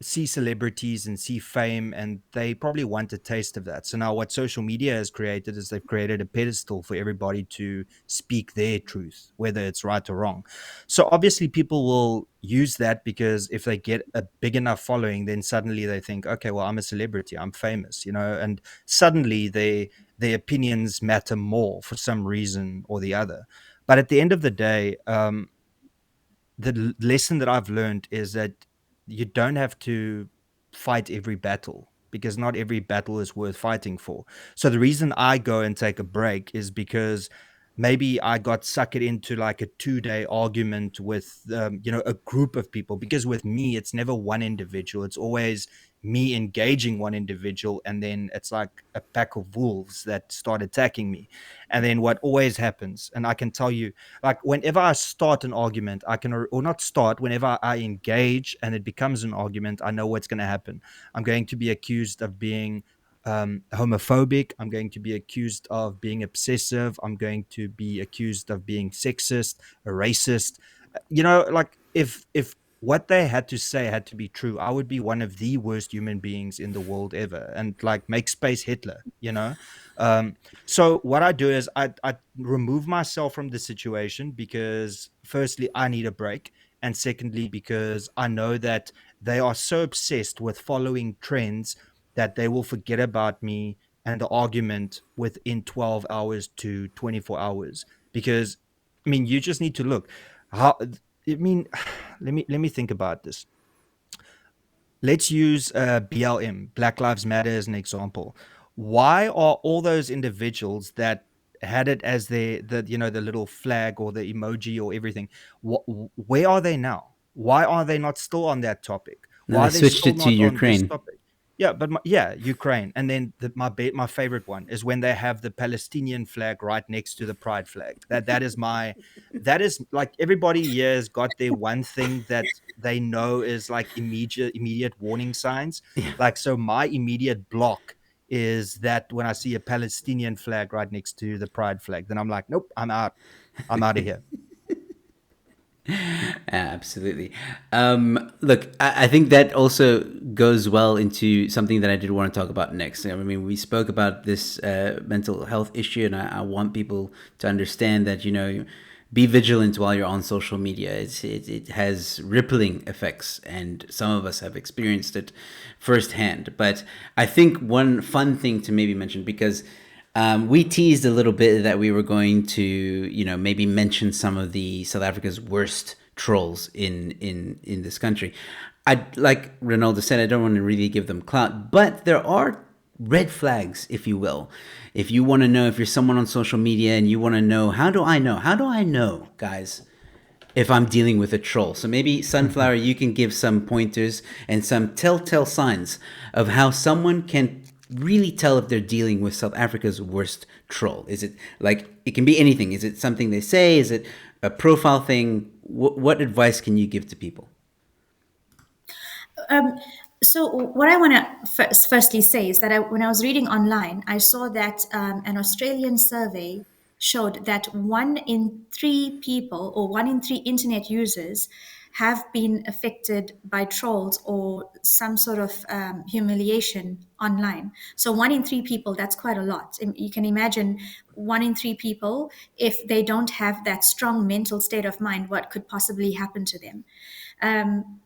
see celebrities and see fame, and they probably want a taste of that. So now what social media has created is they've created a pedestal for everybody to speak their truth, whether it's right or wrong. So obviously people will use that, because if they get a big enough following, then suddenly they think, okay, well, I'm a celebrity, I'm famous, and suddenly their opinions matter more for some reason or the other. But at the end of the day, the lesson that I've learned is that you don't have to fight every battle, because not every battle is worth fighting for. So the reason I go and take a break is because maybe I got suckered into like a 2-day argument with a group of people, because with me it's never one individual, it's always me engaging one individual, and then it's like a pack of wolves that start attacking me. And then what always happens, and I can tell you, like whenever I start an argument, I can, or not start, whenever I engage and it becomes an argument, I know what's going to happen. I'm going to be accused of being homophobic. I'm going to be accused of being obsessive. I'm going to be accused of being sexist, a racist. Like if what they had to say had to be true, I would be one of the worst human beings in the world ever, and like make space Hitler. Um, so what I do is I remove myself from the situation, because firstly I need a break, and secondly because I know that they are so obsessed with following trends that they will forget about me and the argument within 12 hours to 24 hours. Because I mean, you just need to look how, I mean, let me think about this. Let's use BLM, Black Lives Matter, as an example. Why are all those individuals that had it as the little flag or the emoji or everything, where are they now? Why are they not still on that topic?
Now
Why
they
are they
switched
still
it to
not on this
Ukraine.
topic? Yeah, but yeah, Ukraine, and then my favorite one is when they have the Palestinian flag right next to the Pride flag. That is like, everybody here has got their one thing that they know is like immediate warning signs.
Yeah.
Like, so my immediate block is that when I see a Palestinian flag right next to the Pride flag, then I'm like, nope, I'm out of here.
Absolutely. Look, I think that also goes well into something that I did want to talk about next. I mean, we spoke about this mental health issue, and I want people to understand that, be vigilant while you're on social media. It has rippling effects, and some of us have experienced it firsthand. But I think one fun thing to maybe mention, because we teased a little bit that we were going to, maybe mention some of the South Africa's worst trolls in this country. I, like Ronaldo said, I don't want to really give them clout, but there are red flags, if you will. If you want to know, if you're someone on social media and you want to know, how do I know, guys, if I'm dealing with a troll? So maybe, Sunflower, you can give some pointers and some telltale signs of how someone can really tell if they're dealing with South Africa's worst troll. Is it like, it can be anything? Is it something they say? Is it a profile thing? What advice can you give to people?
Um, so what I want to firstly say is that when I was reading online, I saw that an Australian survey showed that 1 in 3 people, or 1 in 3 internet users, have been affected by trolls or some sort of humiliation online. So 1 in 3 people, that's quite a lot. You can imagine 1 in 3 people, if they don't have that strong mental state of mind, what could possibly happen to them.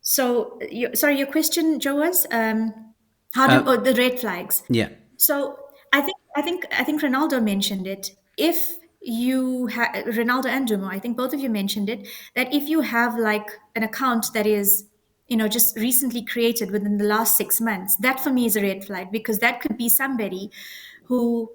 So, sorry, your question, Joe, was how do
Uh,
the red flags?
yeah.
So, I think Ronaldo mentioned it. If you have Ronaldo and Dumo, I think both of you mentioned it, that if you have like an account that is, just recently created within the last 6 months, that for me is a red flag, because that could be somebody who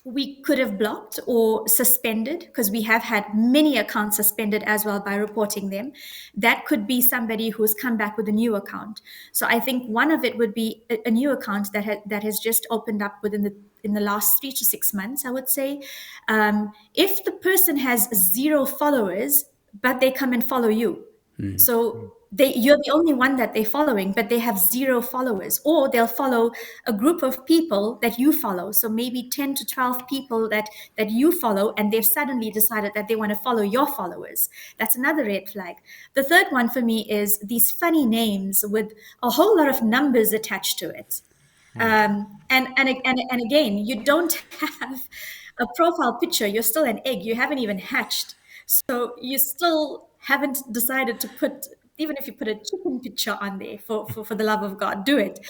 we could have blocked or suspended, because we have had many accounts suspended as well by reporting them. That could be somebody who's come back with a new account. So I think one of it would be a new account that has just opened up in the last 3 to 6 months, I would say. If the person has 0 followers, but they come and follow you, So you're the only one that they're following, but they have zero followers, or they'll follow a group of people that you follow. So maybe 10 to 12 people that you follow, and they've suddenly decided that they want to follow your followers. That's another red flag. The third one for me is these funny names with a whole lot of numbers attached to it. And again, you don't have a profile picture. You're still an egg. You haven't even hatched. So you still haven't decided to put, even if you put a chicken picture on there, for the love of God, do it.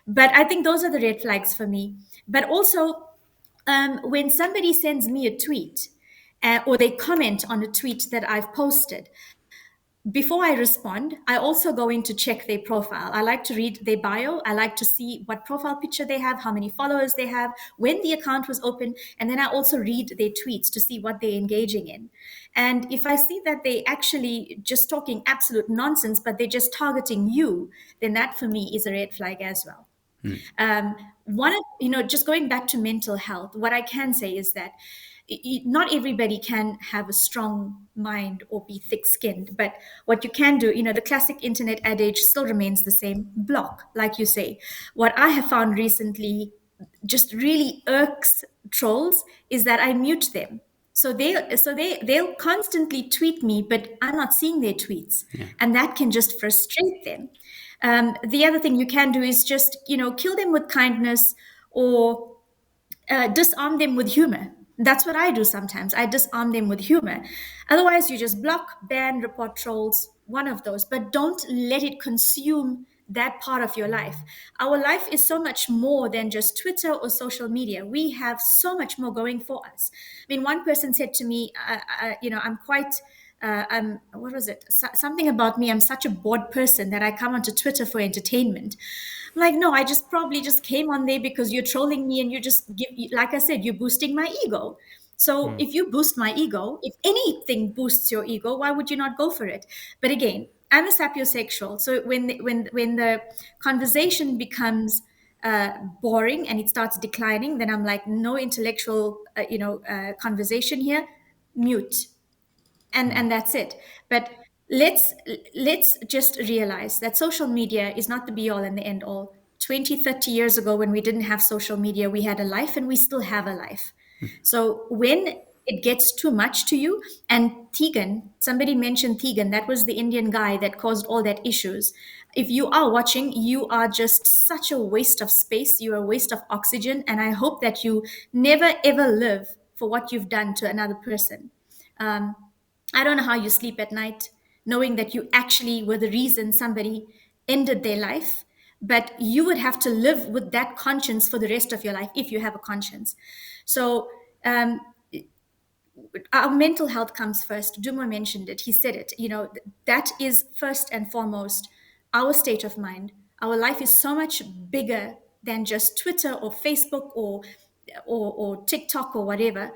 But I think those are the red flags for me. But also, when somebody sends me a tweet, or they comment on a tweet that I've posted, before I respond, I also go in to check their profile. I like to read their bio. I like to see what profile picture they have, how many followers they have, when the account was open. And then I also read their tweets to see what they're engaging in. And if I see that they actually just talking absolute nonsense, but they're just targeting you, then that for me is a red flag as well. One of, just going back to mental health, what I can say is that not everybody can have a strong mind or be thick skinned, but what you can do, the classic internet adage still remains the same: block, like you say. What I have found recently just really irks trolls is that I mute them. They'll constantly tweet me, but I'm not seeing their tweets, and that can just frustrate them. The other thing you can do is just kill them with kindness, or disarm them with humor. That's what I do sometimes. I disarm them with humor. Otherwise, you just block, ban, report trolls, one of those. But don't let it consume that part of your life. Our life is so much more than just Twitter or social media. We have so much more going for us. I mean, one person said to me, I'm quite. What was it? Something about me. I'm such a bored person that I come onto Twitter for entertainment. I'm like, no, I just probably just came on there because you're trolling me, and you just like I said, you're boosting my ego. So if you boost my ego, if anything boosts your ego, why would you not go for it? But again, I'm a sapiosexual. So when the conversation becomes boring and it starts declining, then I'm like, no intellectual, conversation here. Mute, and that's it. But let's just realize that social media is not the be all and the end all. 20, 30 years ago, when we didn't have social media, we had a life, and we still have a life. So when it gets too much to you, and Tegan, somebody mentioned Tegan, that was the Indian guy that caused all that issues. If you are watching, you are just such a waste of space, you're a waste of oxygen, and I hope that you never ever live for what you've done to another person. um, I don't know how you sleep at night, knowing that you actually were the reason somebody ended their life, but you would have to live with that conscience for the rest of your life if you have a conscience. So, our mental health comes first. Dumo mentioned it. He said it. That is first and foremost our state of mind. Our life is so much bigger than just Twitter or Facebook or TikTok or whatever.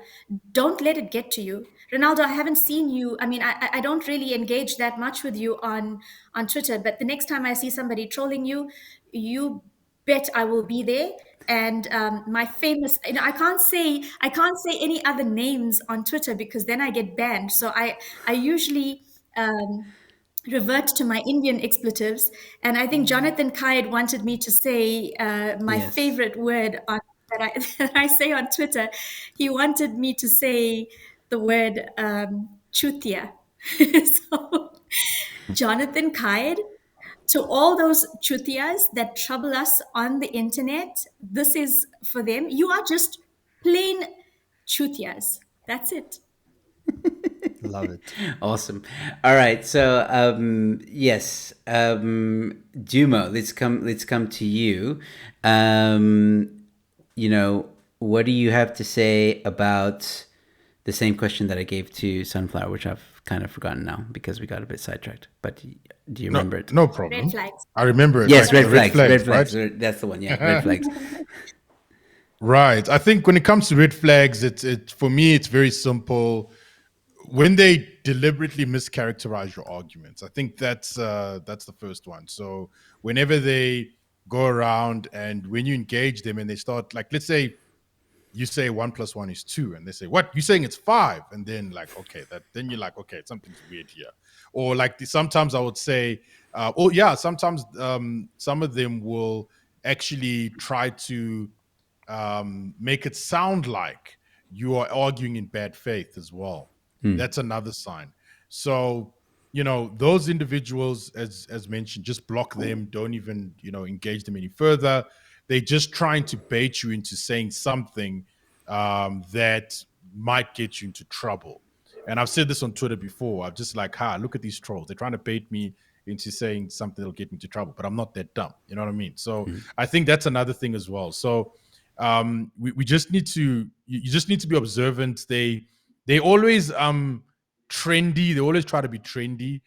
Don't let it get to you. Ronaldo, I haven't seen you. I mean, I don't really engage that much with you on Twitter, but the next time I see somebody trolling you, you bet I will be there. And my famous, I can't say any other names on Twitter because then I get banned. So I usually revert to my Indian expletives. And I think Jonathan Kayed wanted me to say my
Yes.
favorite word that I say on Twitter. He wanted me to say the word chutia. So Jonathan Kayed, to all those chutias that trouble us on the internet, this is for them. You are just plain chutias. That's it.
Love it.
Awesome. All right. So yes, Dumo, let's come to you. What do you have to say about the same question that I gave to Sunflower, which I've kind of forgotten now because we got a bit sidetracked. But do you remember it?
No
Red
problem.
flags.
I remember it.
Yes,
Like
red
the
flags. Red
right?
flags. That's the one. Yeah, red flags.
Right. I think when it comes to red flags, it's for me, it's very simple. When they deliberately mischaracterize your arguments, I think that's the first one. So whenever they go around and when you engage them and they start, like, let's say you say 1 + 1 is 2, and they say, "What? You saying it's 5?" And then like, okay, that then you're like, okay, something's weird here. Or like sometimes I would say, oh yeah, sometimes some of them will actually try to make it sound like you are arguing in bad faith as well. That's another sign. So, those individuals, as mentioned, just block them. Don't even, engage them any further. They're just trying to bait you into saying something that might get you into trouble. And I've said this on Twitter before. I'm just like, look at these trolls. They're trying to bait me into saying something that'll get me into trouble, but I'm not that dumb. You know what I mean? So I think that's another thing as well. So we just need to you just need to be observant. They always trendy. They always try to be trendy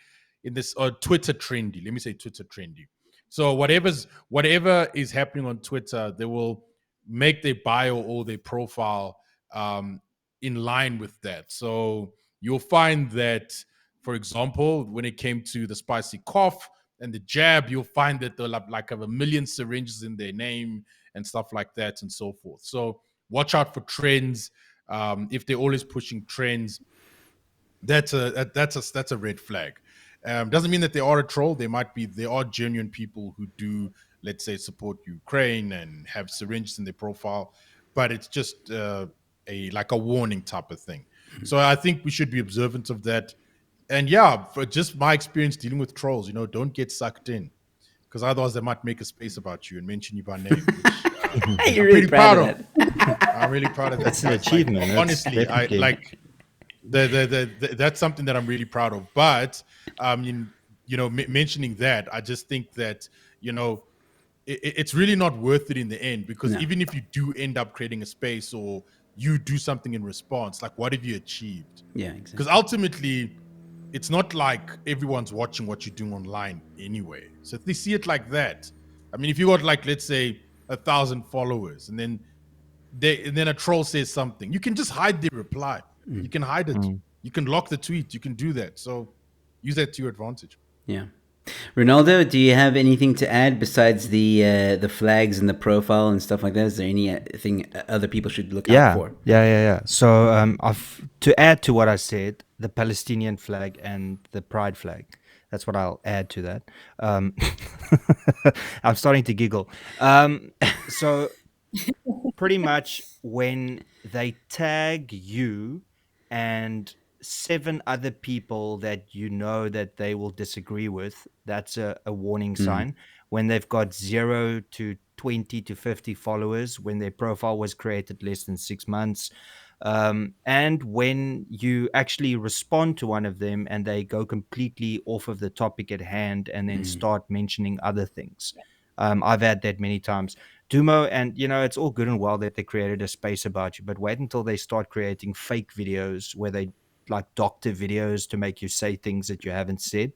in this, or Twitter trendy. Let me say Twitter trendy. So whatever is happening on Twitter, they will make their bio or their profile in line with that. So you'll find that, for example, when it came to the spicy cough and the jab, you'll find that they'll have a million syringes in their name and stuff like that and so forth. So watch out for trends. If they're always pushing trends, that's a red flag. Doesn't mean that they are a troll. They are genuine people who do, let's say, support Ukraine and have syringes in their profile, but it's just a warning type of thing. So I think we should be observant of that. And yeah, for just my experience dealing with trolls, don't get sucked in, because otherwise they might make a space about you and mention you by name, which
You're
I'm
really
pretty proud of.
that.
I'm really proud of that.
That's an
guys.
achievement. That's
Honestly, I
definitely-
like that's something that I'm really proud of. But mentioning that, I just think that it's really not worth it in the end, because
No.
even if you do end up creating a space or you do something in response, like, what have you achieved?
Yeah, exactly.
Because ultimately, it's not like everyone's watching what you're doing online anyway. So if they see it like that, I mean, if you got, like, let's say 1,000 followers, and then a troll says something, you can just hide the reply. You can hide it. You can lock the tweet. You can do that. So use that to your advantage.
Yeah. Ronaldo, do you have anything to add besides the flags and the profile and stuff like that? Is there anything other people should look out for?
Yeah. So to add to what I said, the Palestinian flag and the pride flag. That's what I'll add to that. I'm starting to giggle. So pretty much when they tag you and 7 other people that you know that they will disagree with, that's a warning sign. When they've got 0 to 20 to 50 followers, when their profile was created less than 6 months, and when you actually respond to one of them and they go completely off of the topic at hand and then start mentioning other things. I've had that many times. Dumo, and it's all good and well that they created a space about you, but wait until they start creating fake videos where they like doctor videos to make you say things that you haven't said.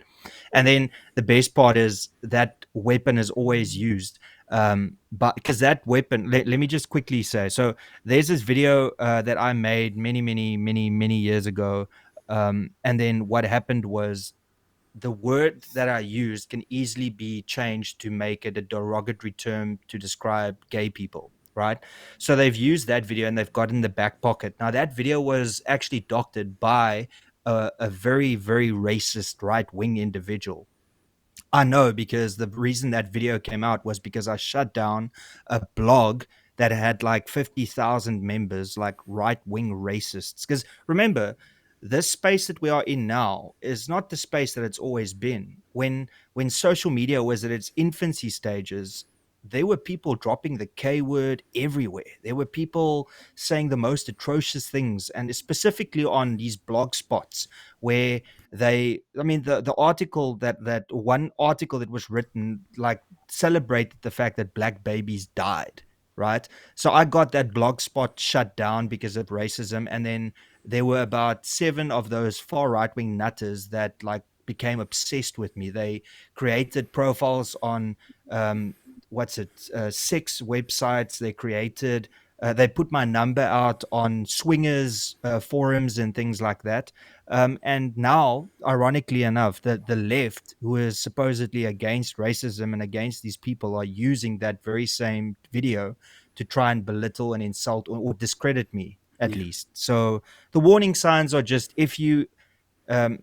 And then the best part is that weapon is always used. But because that weapon, let me just quickly say, so there's this video that I made many years ago. And then what happened was the word that I used can easily be changed to make it a derogatory term to describe gay people, right? So they've used that video and they've got it in the back pocket. Now, that video was actually doctored by a very, very racist right-wing individual. I know, because the reason that video came out was because I shut down a blog that had like 50,000 members, like right-wing racists. Because remember, this space that we are in now is not the space that it's always been. When social media was at its infancy stages, there were people dropping the K word everywhere. There were people saying the most atrocious things, and specifically on these blog spots where the article that one article that was written like celebrated the fact that black babies died, right? So I got that blog spot shut down because of racism, and then there were about 7 of those far right-wing nutters that like became obsessed with me. They created profiles on sex websites. They put my number out on swingers forums and things like that. And now, ironically enough, the left, who is supposedly against racism and against these people, are using that very same video to try and belittle and insult or discredit me at least. So the warning signs are just if you um,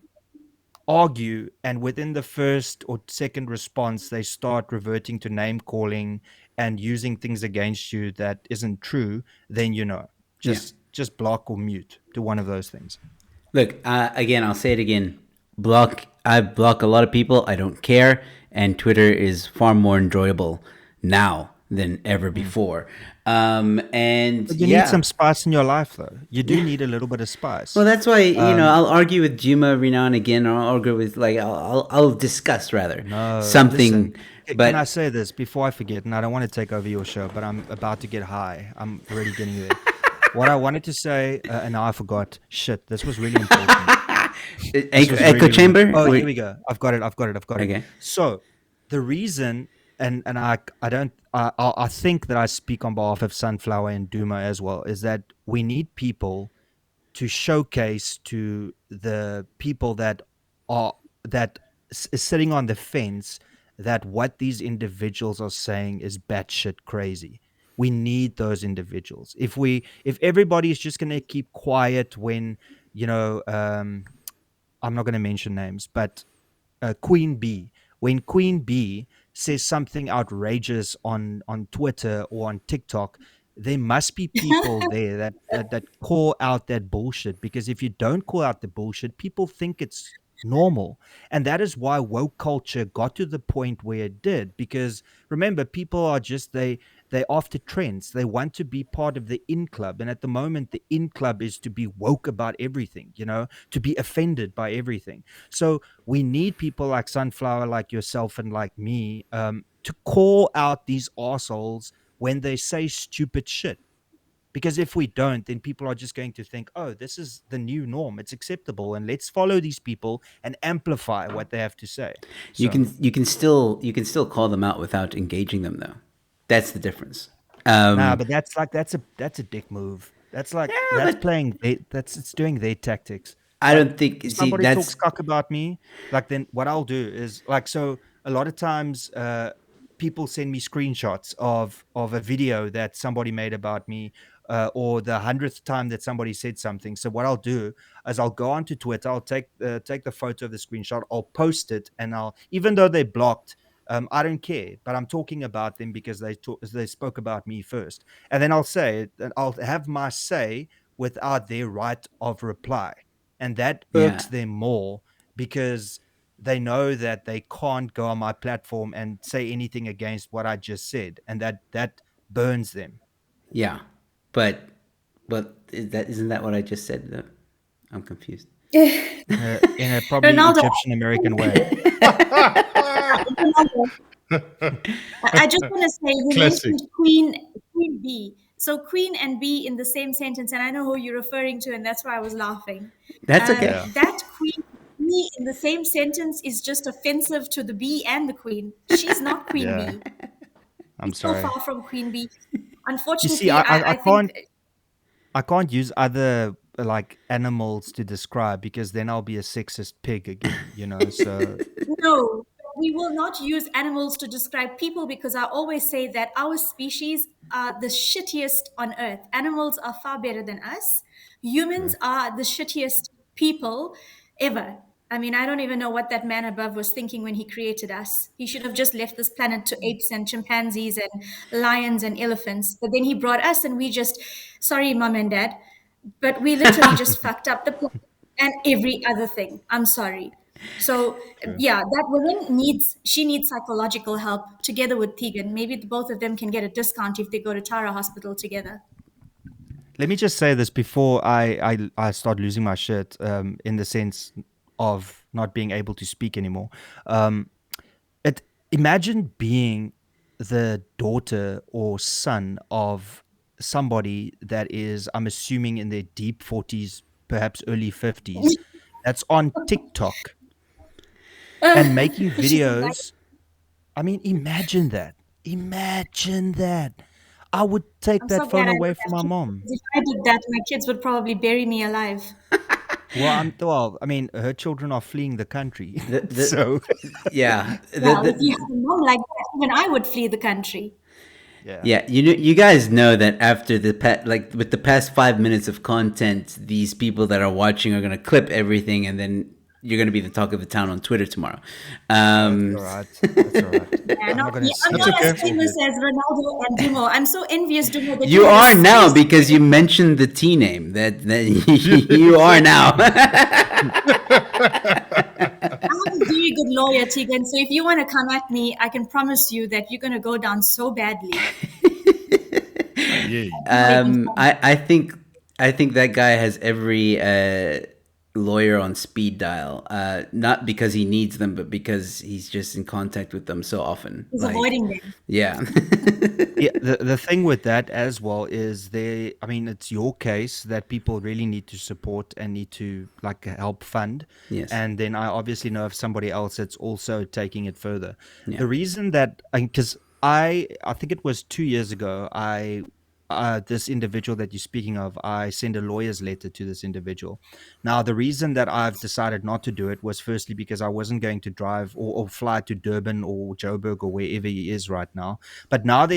argue and within the first or second response they start reverting to name calling and using things against you that isn't true, then
Yeah.
just block or mute. Do one of those things.
Look, again, I'll say it again. I block a lot of people. I don't care. And Twitter is far more enjoyable now than ever before. And
But you need
yeah.
some spice in your life, though. You do
Yeah.
need a little bit of spice.
Well, that's why I'll argue with Juma every now and again, or I'll argue with I'll discuss rather
No,
something,
listen. Can I
but
say this before I forget? And I don't want to take over your show, but I'm about to get high. I'm already getting there. What I wanted to say, and now I forgot. Shit, this was really important. This was
echo
really, really.
chamber.
Oh, here we go. I've got it.
Okay.
So the reason, and I don't, I think that I speak on behalf of Sunflower and Duma as well, is that we need people to showcase to the people that are that is sitting on the fence that what these individuals are saying is batshit crazy. We need those individuals. If everybody is just going to keep quiet when you know, I'm not going to mention names, but Queen Bee. When Queen Bee says something outrageous on Twitter or on TikTok, there must be people there that call out that bullshit. Because if you don't call out the bullshit, people think it's normal. And that is why woke culture got to the point where it did. Because remember, people are just they after trends. They want to be part of the in club. And at the moment, the in club is to be woke about everything, to be offended by everything. So we need people like Sunflower, like yourself, and like me, to call out these assholes when they say stupid shit. Because if we don't, then people are just going to think, oh, this is the new norm. It's acceptable. And let's follow these people and amplify what they have to say. So,
You can still call them out without engaging them though. That's the difference.
nah, but that's a dick move. That's like,
Yeah,
that's
but
playing, it's doing their tactics.
I
Like,
don't think.
if
See,
somebody talks
that's
cock about me, like, then what I'll do is like, so a lot of times, people send me screenshots of a video that somebody made about me, or the 100th time that somebody said something. So what I'll do is I'll go onto Twitter, I'll take the photo of the screenshot, I'll post it, and I'll, even though they're blocked, I don't care, but I'm talking about them because they spoke about me first, and then I'll say it, and I'll have my say without their right of reply, and that
yeah,
irks them more because they know that they can't go on my platform and say anything against what I just said, and that burns them.
yeah, but isn't that what I just said though? I'm confused.
In a probably
Ronaldo,
Egyptian American way.
Ronaldo, I just want to say you
Classic.
mentioned Queen Bee. So Queen and Bee in the same sentence, and I know who you're referring to, and that's why I was laughing.
That's okay.
Yeah,
That Queen Bee in the same sentence is just offensive to the bee and the queen. She's not Queen
yeah.
Bee.
I'm
So
sorry.
far from Queen Bee.
You see,
Unfortunately, I think
I can't use other like animals to describe because then I'll be a sexist pig again. So
no, we will not use animals to describe people because I always say that our species are the shittiest on earth. Animals are far better than us. Humans
true.
are the shittiest people ever. I mean, I don't even know what that man above was thinking when he created us. He should have just left this planet to apes and chimpanzees and lions and elephants. But then he brought us, and we just, sorry, mom and dad, but we literally just fucked up the planet and every other thing. I'm sorry. So
True.
yeah, that woman she needs psychological help together with Tegan. Maybe the both of them can get a discount if they go to Tara Hospital together.
Let me just say this before I start losing my shit, in the sense of not being able to speak anymore. Um, it Imagine being the daughter or son of somebody that is, I'm assuming, in their deep 40s, perhaps early 50s, that's on TikTok and making
She's like,
videos. I mean, imagine that. Imagine that. I would take
I'm
that
so
phone
glad I
away
don't
from
have
my
kids.
mom.
Because if I did that, my kids would probably bury me alive.
Well, I mean, her children are fleeing the country,
The
so
yeah
Well, if you have a mom like that, even I would flee the country.
Yeah.
Yeah, you guys know that after like with the past 5 minutes of content, these people that are watching are gonna clip everything, and then you're gonna be the talk of the town on Twitter tomorrow.
That's
Um,
all right. That's all right.
Yeah,
I'm not going to
I'm
steal
That's
not
it.
as
okay.
It's all
famous
good.
as Ronaldo and Dumo. I'm so envious, Dumo, that
you
you have a
are now
space.
because you mentioned the T name. That you are
Exactly.
now.
I'm a very good lawyer, Tegan. So if you want to come at me, I can promise you that you're going to go down so badly.
I hear you.
I'm not even
I think that guy has every lawyer on speed dial. Not because he needs them, but because he's just in contact with them so often.
He's
Like,
avoiding them.
yeah.
Yeah, the thing with that as well is I mean, it's your case that people really need to support and need to like help fund.
Yes.
And then I obviously know of somebody else that's also taking it further.
Yeah.
The reason that, because I think it was 2 years ago, this individual that you're speaking of, I sent a lawyer's letter to this individual. Now, the reason that I've decided not to do it was firstly because I wasn't going to drive or fly to Durban or Joburg or wherever he is right now. But now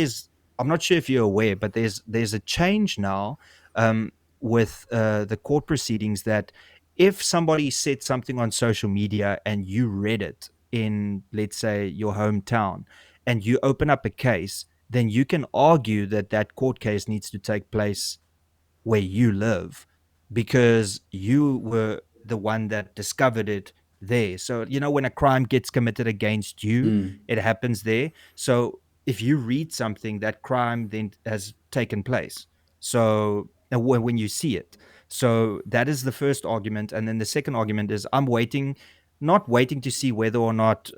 I'm not sure if you're aware, but there's a change now, with the court proceedings, that if somebody said something on social media and you read it in, let's say, your hometown, and you open up a case, then you can argue that that court case needs to take place where you live, because you were the one that discovered it there. So, when a crime gets committed against you,
Mm.
it happens there. So, if you read something, that crime then has taken place. So, when you see it. So, that is the first argument. And then the second argument is I'm not waiting to see whether or not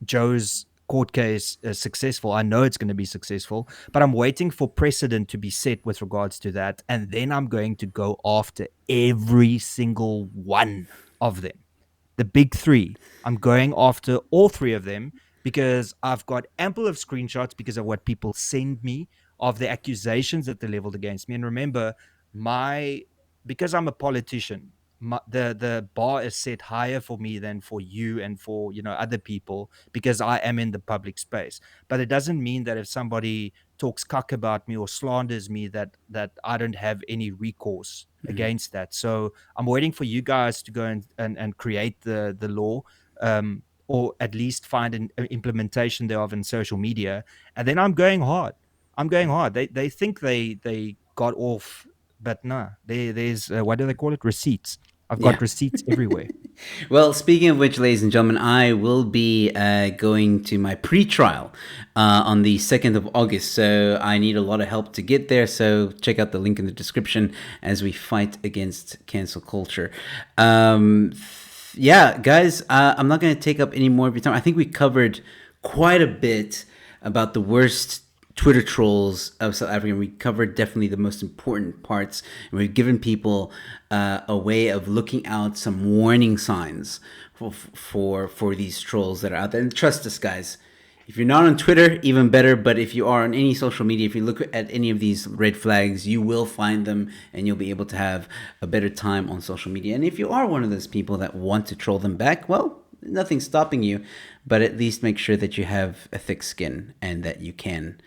Joe's court case is successful. I know it's going to be successful, but I'm waiting for precedent to be set with regards to that. And then I'm going to go after every single one of them, the big three. I'm going after all three of them because I've got ample of screenshots because of what people send me of the accusations that they leveled against me. And remember, my because I'm a politician, the bar is set higher for me than for you and for other people, because I am in the public space. But it doesn't mean that if somebody talks cuck about me or slanders me, that I don't have any recourse against that. So I'm waiting for you guys to go and create the law, or at least find an implementation thereof in social media, and then I'm going hard. I'm going hard. They think they got off, but no. There's what do they call it? Receipts. I've
Yeah.
got receipts everywhere.
Well, speaking of which, ladies and gentlemen, I will be going to my pre-trial on the 2nd of August. So I need a lot of help to get there. So check out the link in the description as we fight against cancel culture. Yeah, guys, I'm not going to take up any more of your time. I think we covered quite a bit about the worst Twitter trolls of South Africa. We covered definitely the most important parts, and we've given people a way of looking out some warning signs for these trolls that are out there. And trust us, guys. If you're not on Twitter, even better. But if you are on any social media, if you look at any of these red flags, you will find them, and you'll be able to have a better time on social media. And if you are one of those people that want to troll them back, well, nothing's stopping you. But at least make sure that you have a thick skin and that you can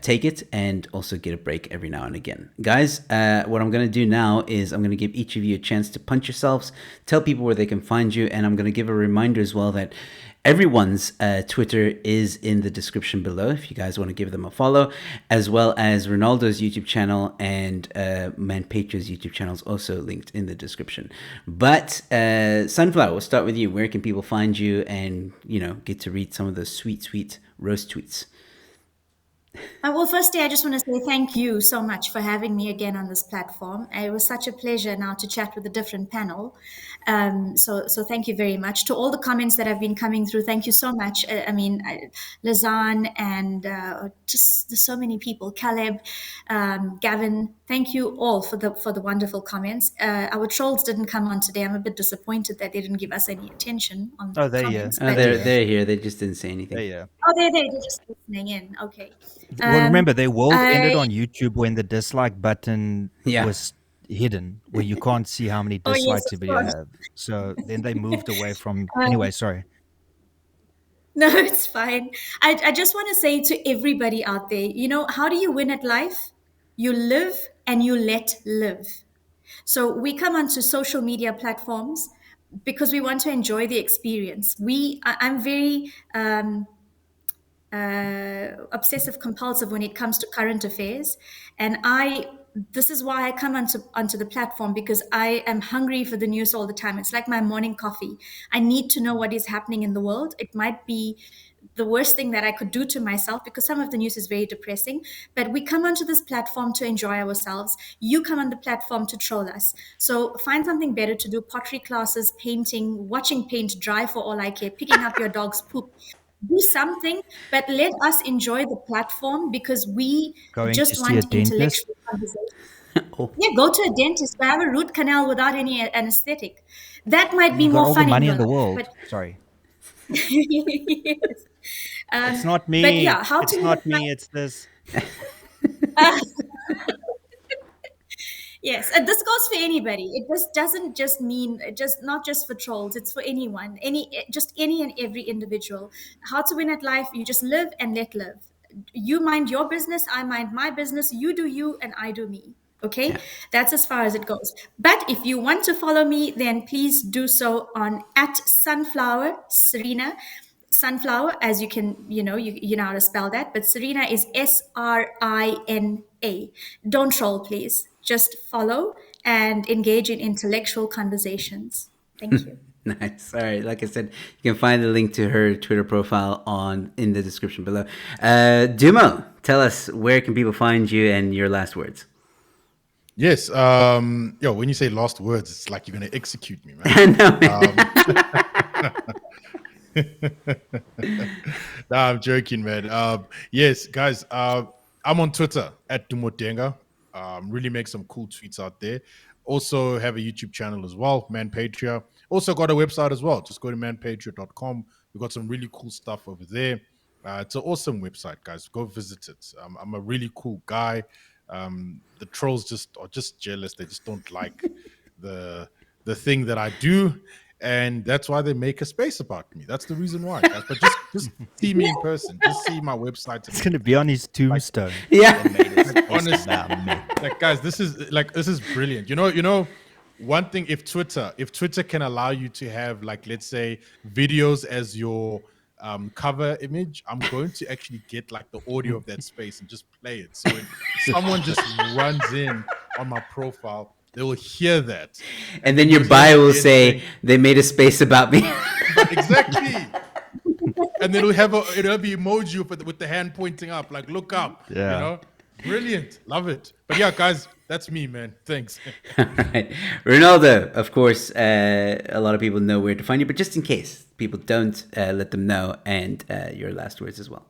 take it and also get a break every now and again. Guys, what I'm going to do now is I'm going to give each of you a chance to punch yourselves, tell people where they can find you, and I'm going to give a reminder as well that everyone's Twitter is in the description below if you guys want to give them a follow, as well as Ronaldo's YouTube channel and Manpetro's YouTube channel is also linked in the description. But Sunflower, we'll start with you. Where can people find you and, get to read some of those sweet, sweet roast tweets?
Well, firstly, I just want to say thank you so much for having me again on this platform. It was such a pleasure now to chat with a different panel. So thank you very much. To all the comments that have been coming through, thank you so much. Lazan and just there's so many people, Caleb, Gavin, thank you all for the wonderful comments. Our trolls didn't come on today. I'm a bit disappointed that they didn't give us any attention on
Oh,
the
there you
comments.
go.
But,
They're here. They just didn't say anything.
There you go.
oh, they're just listening in. Okay.
Well, remember, their world ended
I-
on YouTube when the dislike button
Yeah.
was hidden, where you can't see how many
Oh, yes,
dislikes a
of
video
course.
have. So then they moved away from.
Um,
Anyway, sorry.
No, it's fine. I just want to say to everybody out there, how do you win at life? You live and you let live. So we come onto social media platforms because we want to enjoy the experience. I'm very obsessive compulsive when it comes to current affairs, and I this is why I come onto the platform, because I am hungry for the news all the time. It's like my morning coffee. I need to know what is happening in the world. It might be the worst thing that I could do to myself, because some of the news is very depressing. But we come onto this platform to enjoy ourselves. You come on the platform to troll us. So find something better to do: pottery classes, painting, watching paint dry for all I care, picking up your dog's poop. Do something, but let us enjoy the platform, because we
Going to
just
see a
want
dentist.
intellectual conversation.
Oh,
Yeah, go to a dentist, have a root canal without any anesthetic. That might be
You got
more
all the
fun in
money
your
in the
life.
world.
But
Sorry.
yes.
It's
um,
not
but
me.
yeah, how to
It's
win
not
at
me. It's this.
life. Yes, and this goes for anybody. It just doesn't just mean just not just for trolls. It's for anyone, just any and every individual. How to win at life? You just live and let live. You mind your business, I mind my business. You do you, and I do me. Okay,
yeah.
that's as far as it goes. But if you want to follow me, then please do so on at Sunflower Serena. Sunflower, as you can, you know how to spell that, but Serena is Srina. Don't troll, please. Just follow and engage in intellectual conversations. Thank you.
Nice. All right. Like I said, you can find the link to her Twitter profile on in the description below. Dumo, tell us, where can people find you and your last words?
Yes. Yo, when you say last words, it's like you're gonna execute me, man.
No,
Um, nah, I'm joking, man. Yes, guys. I'm on Twitter at Dumotenga. Really make some cool tweets out there. Also have a YouTube channel as well, Manpatria. Also got a website as well. Just go to manpatria.com. We've got some really cool stuff over there. It's an awesome website, guys. Go visit it. I'm a really cool guy. The trolls just are just jealous. They just don't like the the thing that I do, and that's why they make a space about me. That's the reason why, guys. But just see me in person. Just see my website and
It's gonna be
everything.
on his
Like,
tombstone.
yeah.
They made a
like
space
honestly,
about me.
like guys, this is brilliant. One thing, if Twitter can allow you to have, like, let's say, videos as your cover image, I'm going to actually get like the audio of that space and just play it. So when someone just runs in on my profile, they will hear that,
And
and
then
then
your
you'll hear
bio
at
will
the end
say
saying,
they made a space about me.
but exactly. And it'll be emoji with the hand pointing up, like look up,
Yeah.
brilliant, love it. But yeah, guys, that's me, man. Thanks.
All right. Ronaldo, of course, a lot of people know where to find you, but just in case people don't, let them know, and your last words as well.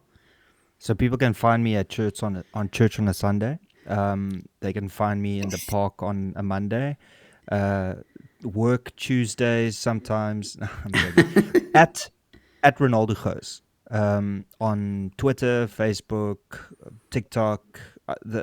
So people can find me at church on church on a Sunday. They can find me in the park on a Monday. Uh, Work Tuesdays sometimes. I'm joking. At Ronaldo Goes. On Twitter, Facebook, TikTok.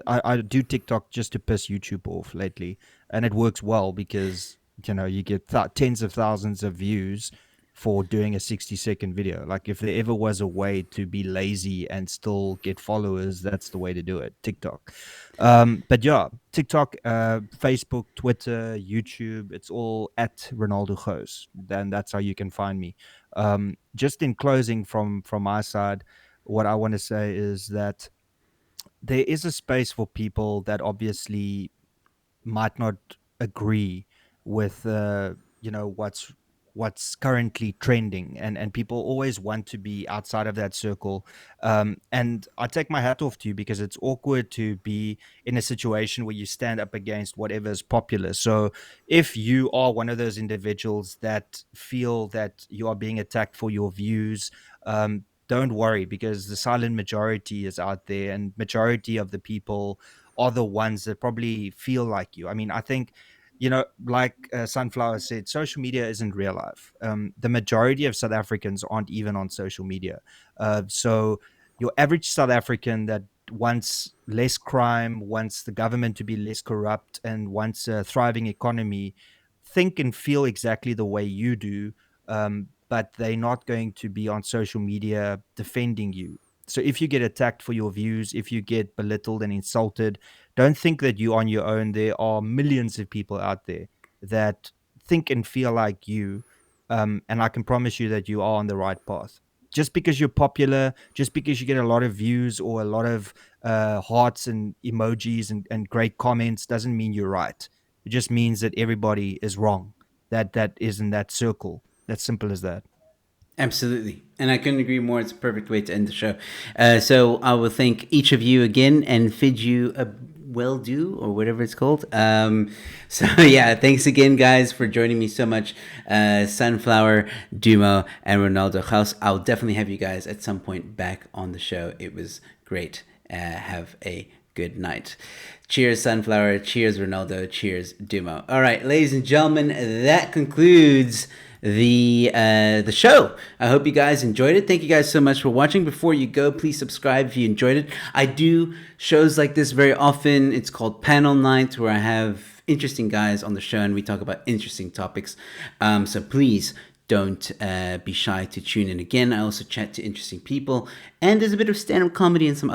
I do TikTok just to piss YouTube off lately, and it works well because you get tens of thousands of views for doing a 60-second video. Like, if there ever was a way to be lazy and still get followers, that's the way to do it. TikTok. But yeah, TikTok, Facebook, Twitter, YouTube, it's all at Ronaldo Goes. Then that's how you can find me. Just in closing, from my side, what I want to say is that there is a space for people that obviously might not agree with what's currently trending, and people always want to be outside of that circle. And I take my hat off to you, because it's awkward to be in a situation where you stand up against whatever is popular. So if you are one of those individuals that feel that you are being attacked for your views, don't worry, because the silent majority is out there, and majority of the people are the ones that probably feel like you. I mean, I think, like Sunflower said, social media isn't real life. The majority of South Africans aren't even on social media. So your average South African that wants less crime, wants the government to be less corrupt, and wants a thriving economy, think and feel exactly the way you do. but they're not going to be on social media defending you. So if you get attacked for your views, if you get belittled and insulted, don't think that you're on your own. There are millions of people out there that think and feel like you. And I can promise you that you are on the right path. Just because you're popular, just because you get a lot of views or a lot of hearts and emojis and great comments doesn't mean you're right. It just means that everybody is wrong. That is in that circle. That's simple as that.
Absolutely. And I couldn't agree more. It's a perfect way to end the show. So I will thank each of you again and bid you a well do or whatever it's called. So yeah, thanks again, guys, for joining me so much. Sunflower, Dumo, and Ronaldo House. I'll definitely have you guys at some point back on the show. It was great. Have a good night. Cheers, Sunflower. Cheers, Ronaldo. Cheers, Dumo. All right, ladies and gentlemen, that concludes the show. I hope you guys enjoyed it. Thank you guys so much for watching. Before you go, please subscribe if you enjoyed it. I do shows like this very often. It's called Panel Night, where I have interesting guys on the show and we talk about interesting topics. So please don't be shy to tune in again. I also chat to interesting people, and there's a bit of stand-up comedy and some